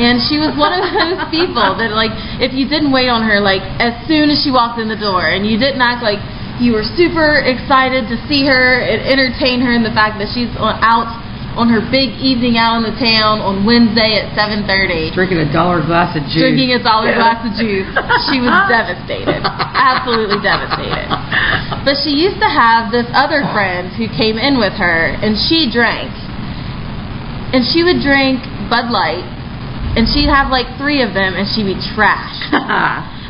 And she was one of those people that, like, if you didn't wait on her, like, as soon as she walked in the door and you didn't act like you were super excited to see her and entertain her in the fact that she's out on her big evening out in the town on Wednesday at 7:30. Drinking $1 glass of juice. Drinking $1 glass of juice. She was devastated. Absolutely devastated. But she used to have this other friend who came in with her, and she drank. And she would drink Bud Light, and she'd have like 3 of them, and she'd be trash.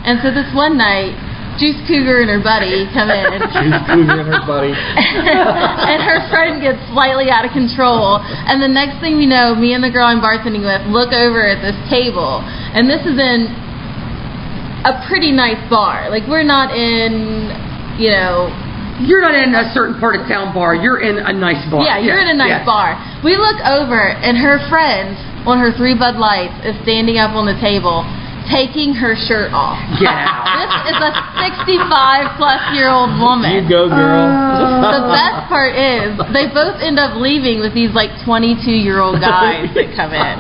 And so this one night, Juice Cougar and her buddy come in. Juice Cougar and her buddy. And her friend gets slightly out of control. And the next thing we know, me and the girl I'm bartending with look over at this table. And this is in a pretty nice bar. Like, we're not in, You're not in a certain part of town bar. You're in a nice bar. Yeah, you're in a nice bar. We look over, and her friend on her 3 Bud Lights is standing up on the table, taking her shirt off. Get out. This is a 65-plus-year-old woman. You go, girl. The best part is they both end up leaving with these like 22-year-old guys that come in.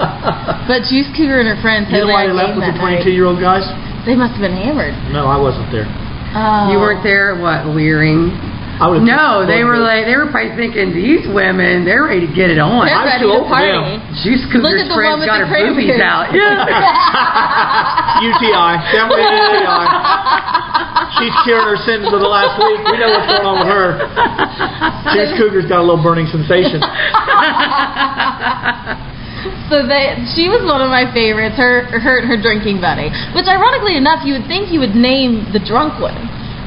But Juice Cougar and her friends You know why had they left with the that night. 22-year-old guys? They must have been hammered. No, I wasn't there. Oh. You weren't there. What, Leering? No, they were probably thinking, these women, they're ready to get it on. They're ready to party. Juice Cougar's friend's got her boobies out. UTI. Definitely UTI. She's cured her sins of the last week. We know what's going on with her. Juice Cougar's got a little burning sensation. So she was one of my favorites, her drinking buddy. Which, ironically enough, you would think you would name the drunk one.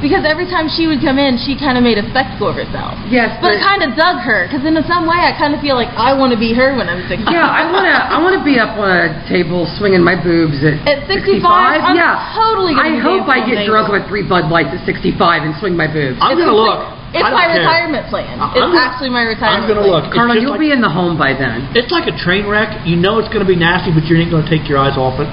Because every time she would come in, she kind of made a spectacle of herself. Yes, but it kind of dug her, because in some way, I kind of feel like I want to be her when I'm 65. Yeah, I want to be up on a table swinging my boobs at 65. I'm totally I going to be hope I get table. drunk with 3 Bud Lights at 65 and swing my boobs. I'm going to look. It's my retirement plan. It's actually my retirement I'm going to look. Carlin, you'll be in the home by then. It's like a train wreck. You know it's going to be nasty, but you ain't going to take your eyes off it.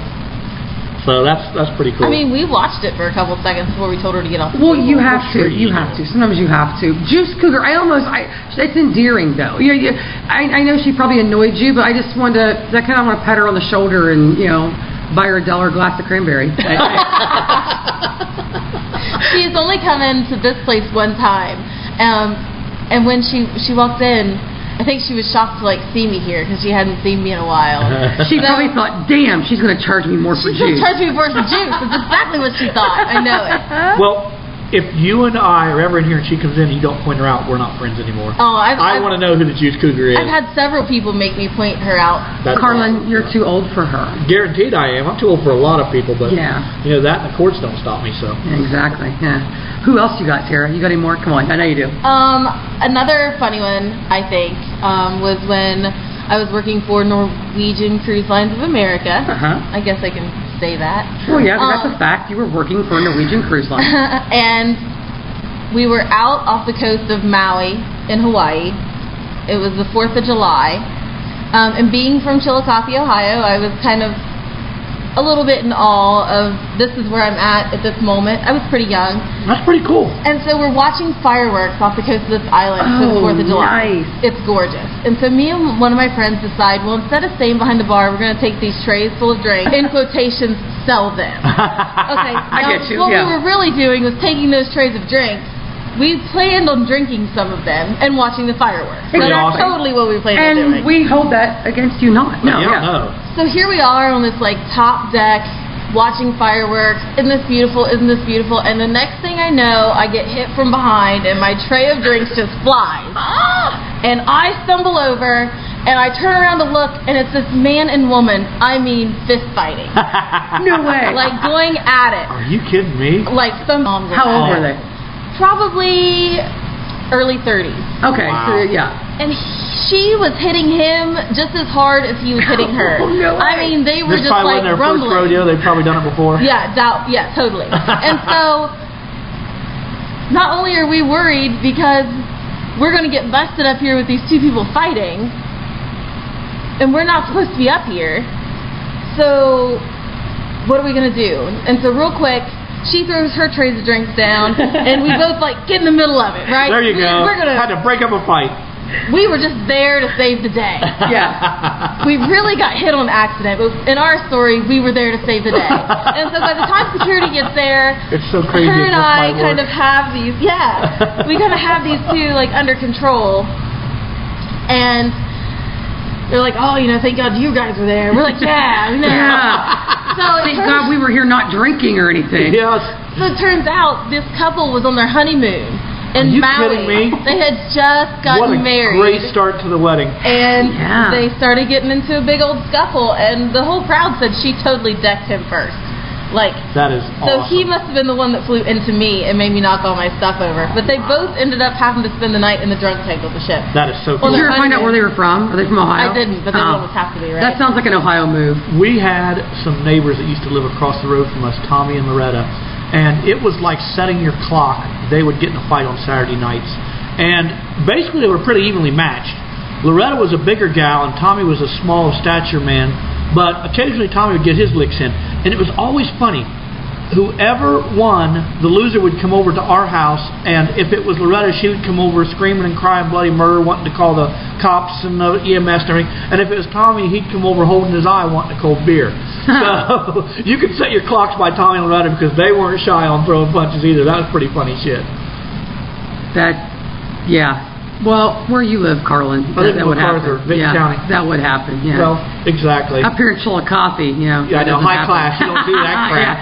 So that's pretty cool. I mean, we watched it for a couple seconds before we told her to get off the Well, table. you have to. You have to. Sometimes you have to. Juice Cougar, it's endearing, though. I know she probably annoyed you, but I just wanted to, I kind of want to pat her on the shoulder and, buy her $1 glass of cranberry. She's only come into this place one time. And when she walked in, I think she was shocked to see me here because she hadn't seen me in a while. She probably thought, damn, she's going to charge me more for juice. She's going to charge me more for juice. That's exactly what she thought. I know it. Well, if you and I are ever in here and she comes in and you don't point her out, we're not friends anymore. Oh, I want to know who the Juice Cougar is. I've had several people make me point her out. Carlin, you're too old for her. Guaranteed I am. I'm too old for a lot of people, but that and the courts don't stop me. So exactly. Yeah. Who else you got, Tara? You got any more? Come on, I know you do. Another funny one, I think, was when I was working for Norwegian Cruise Lines of America. I guess I can say that. Well, yeah, that's a fact. You were working for Norwegian Cruise Line. And we were out off the coast of Maui in Hawaii. It was the 4th of July. And being from Chillicothe, Ohio, I was kind of a little bit in awe of this is where I'm at this moment. I was pretty young. That's pretty cool. And so we're watching fireworks off the coast of this island for the 4th of July. Nice. It's gorgeous. And so me and one of my friends decide, well, instead of staying behind the bar, we're going to take these trays full of drinks, in quotations, sell them. Okay. I get you, What yeah. we were really doing was taking those trays of drinks. We planned on drinking some of them and watching the fireworks. Exactly. That's totally what we planned on And doing. we hold that against you not. No, Yeah, yeah. no. So here we are on this like top deck watching fireworks. Isn't this beautiful? Isn't this beautiful? And the next thing I know, I get hit from behind and my tray of drinks just flies. And I stumble over and I turn around to look and it's this man and woman, I mean fist fighting. No way. Like going at it. Are you kidding me? Like some How old were they? Probably early 30s. Okay, Wow. so yeah. And she was hitting him just as hard as he was hitting her. Oh, no I way. mean, they were This just probably like wasn't their first rumbling. rodeo. They've probably done it before. Yeah, totally. And so, not only are we worried because we're going to get busted up here with these two people fighting, and we're not supposed to be up here. So, what are we going to do? And so, real quick, she throws her trays of drinks down, and we both like get in the middle of it, right? There you go. We're gonna. Had to break up a fight. We were just there to save the day. Yeah. We really got hit on accident, but in our story, we were there to save the day. And so by the time security gets there, It's so crazy. her it and just I might kind work. of have these, we kind of have these two like under control. And they're like, oh, thank God you guys were there. We're like, yeah, we know. Yeah. So Thank God we were here not drinking or anything. Yes. So it turns out this couple was on their honeymoon in Are you Maui. kidding me? They had just What a gotten married. great start to the wedding. And Yeah. they started getting into a big old scuffle, and the whole crowd said she totally decked him first. Like, That is so awesome. he must have been the one that flew into me and made me knock all my stuff over. But they both ended up having to spend the night in the drunk tank of the ship. That is so Well, cool. Did you ever find out where they were from? Are they from Ohio? I didn't, but they Oh. would almost have to be, right? That sounds like an Ohio move. We had some neighbors that used to live across the road from us, Tommy and Loretta, and it was like setting your clock. They would get in a fight on Saturday nights, and basically they were pretty evenly matched. Loretta was a bigger gal, and Tommy was a small of stature man, but occasionally Tommy would get his licks in, and it was always funny. Whoever won, the loser would come over to our house, and if it was Loretta, she would come over screaming and crying bloody murder, wanting to call the cops and the EMS and everything. And if it was Tommy, he'd come over holding his eye, wanting a cold beer. So you could set your clocks by Tommy and Loretta because they weren't shy on throwing punches either. That was pretty funny shit. Yeah. Well, where you live, Carlin, I live in that would MacArthur, happen. Vinton Yeah, County. that would happen. Yeah. Well, exactly. Up here in Chillicothe, Yeah, I know, high class. You don't do that crap.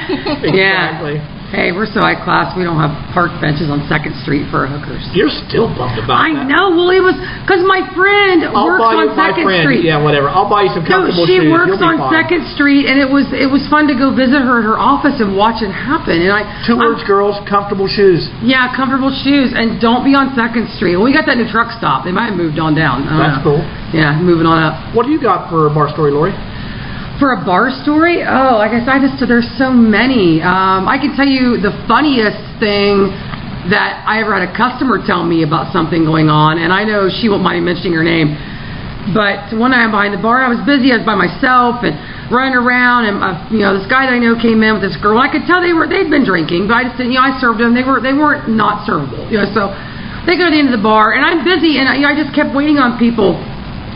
Yeah. Exactly. Hey, we're so high class, we don't have park benches on 2nd Street for hookers. You're still bummed about I that. know. Well, it was because my friend I'll works buy you on my 2nd friend. Street. Yeah, whatever. I'll buy you some No, comfortable she shoes. works You'll be on fine. 2nd Street, and it was fun to go visit her at her office and watch it happen. And Two words, girls, comfortable shoes. Yeah, comfortable shoes, and don't be on 2nd Street. Well, we got that new truck stop. They might have moved on down. I don't That's know. cool. Yeah, moving on up. What do you got for a bar story, Lori? For a bar story, I guess there's so many. I can tell you the funniest thing that I ever had a customer tell me about something going on, and I know she won't mind me mentioning her name. But one night I'm behind the bar, I was busy, I was by myself and running around, and this guy that I know came in with this girl. I could tell they'd been drinking, but I just didn't, I served them. They weren't not servable, so they go to the end of the bar, and I'm busy, and I just kept waiting on people,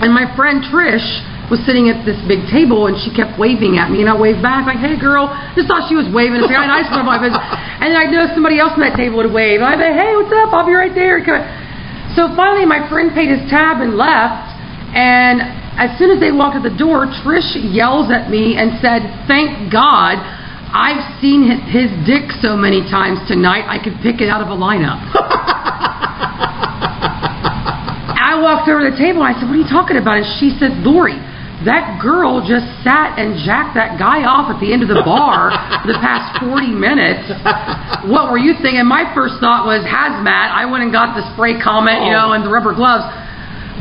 and my friend Trish was sitting at this big table, and she kept waving at me, and I waved back like, "Hey, girl," just thought she was waving. And I nice about my business, and then I know somebody else on that table would wave. And I said, "Hey, what's up? I'll be right there." So finally, my friend paid his tab and left. And as soon as they walked out the door, Trish yells at me and said, "Thank God, I've seen his dick so many times tonight, I could pick it out of a lineup." I walked over to the table, and I said, "What are you talking about?" And she said, "Lori, that girl just sat and jacked that guy off at the end of the bar for the past 40 minutes. What were you thinking?" My first thought was hazmat. I went and got the spray comet, and the rubber gloves.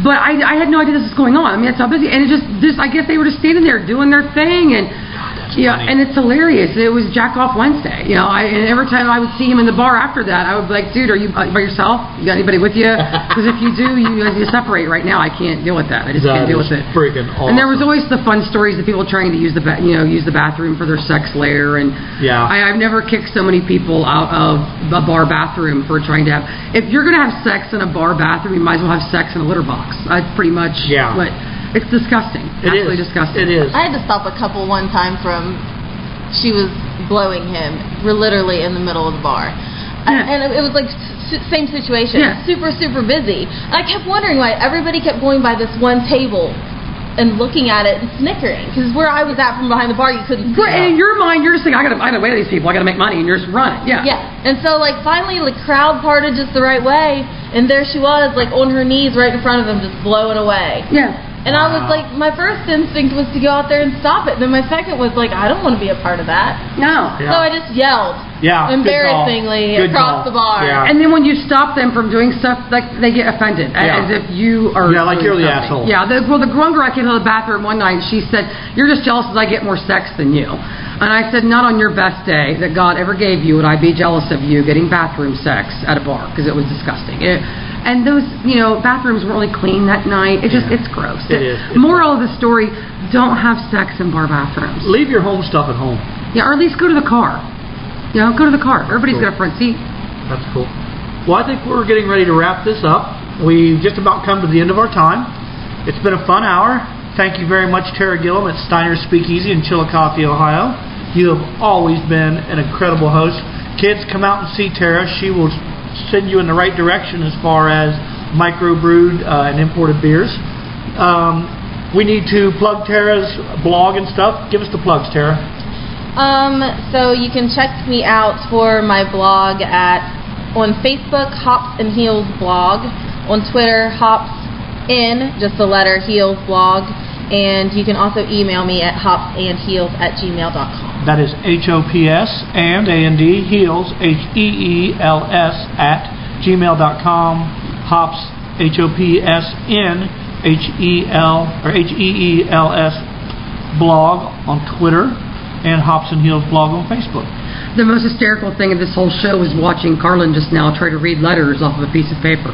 But I had no idea this was going on. I mean, that's how busy. And it just I guess they were just standing there doing their thing. And That's Yeah, funny. and it's hilarious. It was Jack Off Wednesday, and every time I would see him in the bar after that, I would be like, dude, are you by yourself? You got anybody with you? Because if you do, you separate right now. I can't deal with that. I just can't deal with it. Freaking awesome. And there was always the fun stories of people trying to use the bathroom for their sex lair, and I've never kicked so many people out of a bar bathroom for trying to have. If you're gonna have sex in a bar bathroom, you might as well have sex in a litter box. That's pretty much what. It's disgusting. Absolutely disgusting. It is. I had to stop a couple one time from, she was blowing him. We're literally in the middle of the bar. And it was like same situation. Yeah. Super, super busy. And I kept wondering why everybody kept going by this one table and looking at it and snickering. Because where I was at from behind the bar, you couldn't see it. And in your mind, you're just thinking, I gotta wait on these people. I gotta make money, and you're just running. Yeah. Yeah. And so, like, finally, the crowd parted just the right way, and there she was, like, on her knees right in front of him, just blowing away. Yeah. And I was like, my first instinct was to go out there and stop it. Then my second was like, I don't want to be a part of that. No. So I just yelled. Yeah. Embarrassingly across the bar. Yeah. And then when you stop them from doing stuff, like they get offended, as if you are. Yeah, like you're the something. asshole. Yeah. The one girl I came to the bathroom one night, and she said, "You're just jealous because I get more sex than you." And I said, "Not on your best day that God ever gave you would I be jealous of you getting bathroom sex at a bar, because it was disgusting." And those, bathrooms weren't really clean that night. It's gross. It is. Moral of the story: don't have sex in bar bathrooms. Leave your home stuff at home. Yeah, or at least go to the car. Go to the car. Everybody's got a front seat. That's cool. Well, I think we're getting ready to wrap this up. We've just about come to the end of our time. It's been a fun hour. Thank you very much, Tara Gillum at Steiner's Speakeasy in Chillicothe, Ohio. You have always been an incredible host. Kids, come out and see Tara. She will send you in the right direction as far as microbrewed and imported beers. We need to plug Tara's blog and stuff. Give us the plugs, Tara. So you can check me out for my blog on Facebook, Hops and Heels blog, on Twitter, Hops in, just the letter Heels blog, and you can also email me at hopsandheels@gmail.com. That is HOPS and AND Heels HEELS @gmail.com. Hops HOPSN HEELS blog on Twitter, and Hops and Heels blog on Facebook. The most hysterical thing of this whole show was watching Carlin just now try to read letters off of a piece of paper.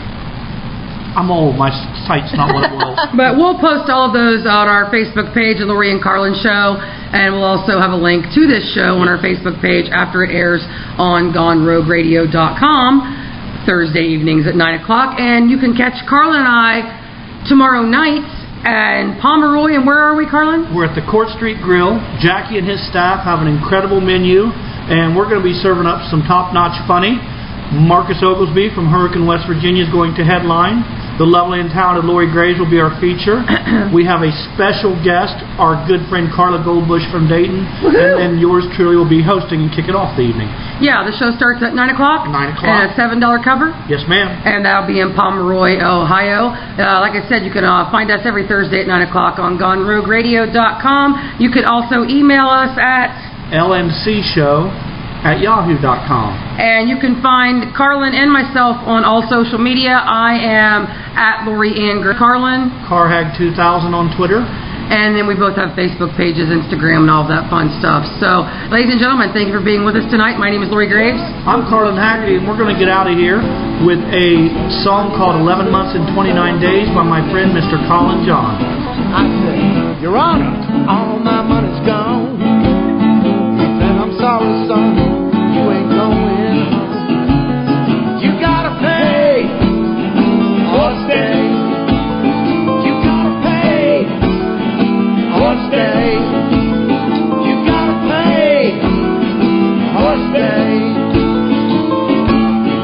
I'm old. My sight's not what it was. But we'll post all of those on our Facebook page, The Lori and Carlin Show, and we'll also have a link to this show on our Facebook page after it airs on GoneRogueRadio.com Thursday evenings at 9 o'clock. And you can catch Carlin and I tomorrow night and Pomeroy. And where are we, Carlin? We're at the Court Street Grill. Jackie and his staff have an incredible menu, and we're going to be serving up some top-notch funny. Marcus Oglesby from Hurricane, West Virginia is going to headline. The lovely and talented Lori Graves will be our feature. We have a special guest, our good friend Carla Goldbush from Dayton. Woohoo! And yours truly will be hosting and kicking off the evening. Yeah, the show starts at 9 o'clock. 9 o'clock. And a $7 cover. Yes, ma'am. And that'll be in Pomeroy, Ohio. Like I said, you can find us every Thursday at 9 o'clock on GoneRogueRadio.com. You could also email us at lmcshow@yahoo.com. And you can find Carlin and myself on all social media. I am at Lori Ann Carlin. Carhag2000 on Twitter. And then we both have Facebook pages, Instagram, and all of that fun stuff. So, ladies and gentlemen, thank you for being with us tonight. My name is Lori Graves. I'm Carlin Hagerty, and we're going to get out of here with a song called 11 Months and 29 Days by my friend Mr. Colin John. I say, Your Honor, all my money's gone. And I'm sorry, son, you ain't going home. You gotta pay or stay. You gotta pay or stay. You gotta pay or stay.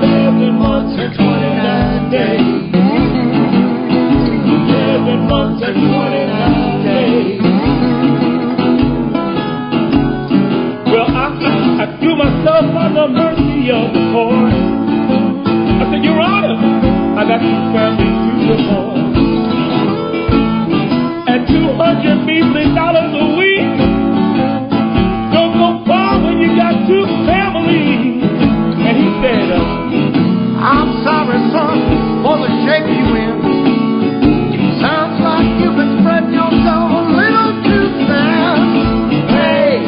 11 months or 29 days. 11 months or 29 days. Well, I threw myself on the mercy of the court. I said, Your Honor, I got two families to support. At $200 measly a week, don't go far when you got two families. And he said, I'm sorry, son, for the shape you in. Sounds like you've been spreading yourself a little too fast. Hey,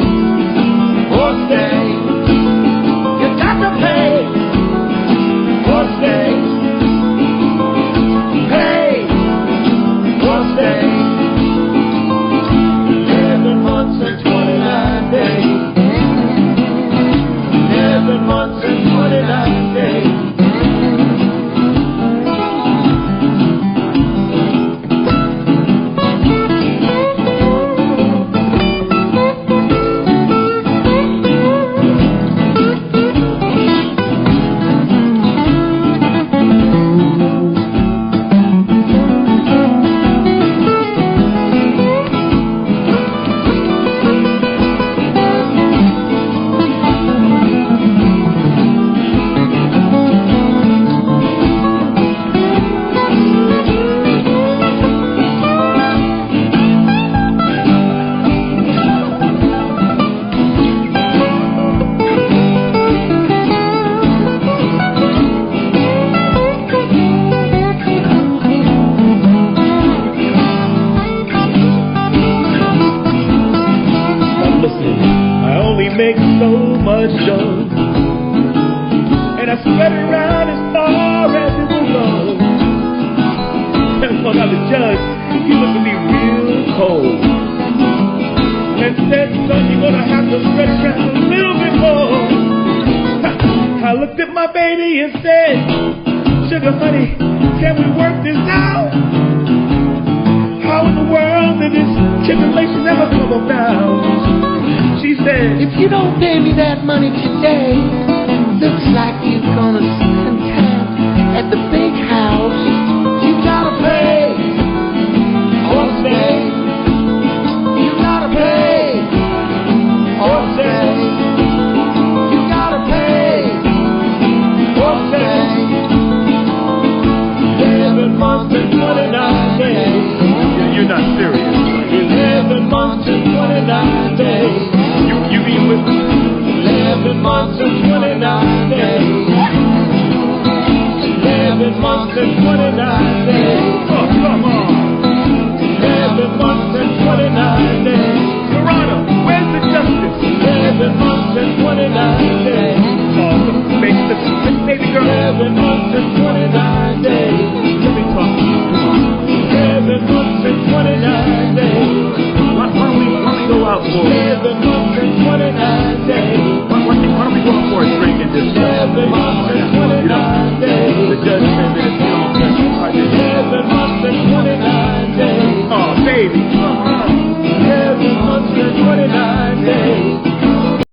cold. And said, son, you're gonna have to stretch around a little bit more. I looked at my baby and said, sugar honey, can we work this out? How in the world did this tribulation ever come about? She said, if you don't pay me that money today, looks like you're gonna spend time at the big house. You gotta pay or stay. You gotta pay or stay. You gotta pay or stay. 11 months and 29 days. You're not serious. 11 months and 29 days. You be with me. 11 months and 29 days. 11 months and 29 days. Oh, come on. 11 months and 29 days. Toronto, where's the justice? 11 months and 29 days. Oh, baby girl. 11 months and 29 days. Let me talk to you. Come on. 11 months and 29 days. Why don't we go out for 11 months and 29 days. Why don't we go out for a drink and just 11 months and 29 days. The judge came in and said, 11 months and 29 days. Oh, baby. 11 months and 29 days.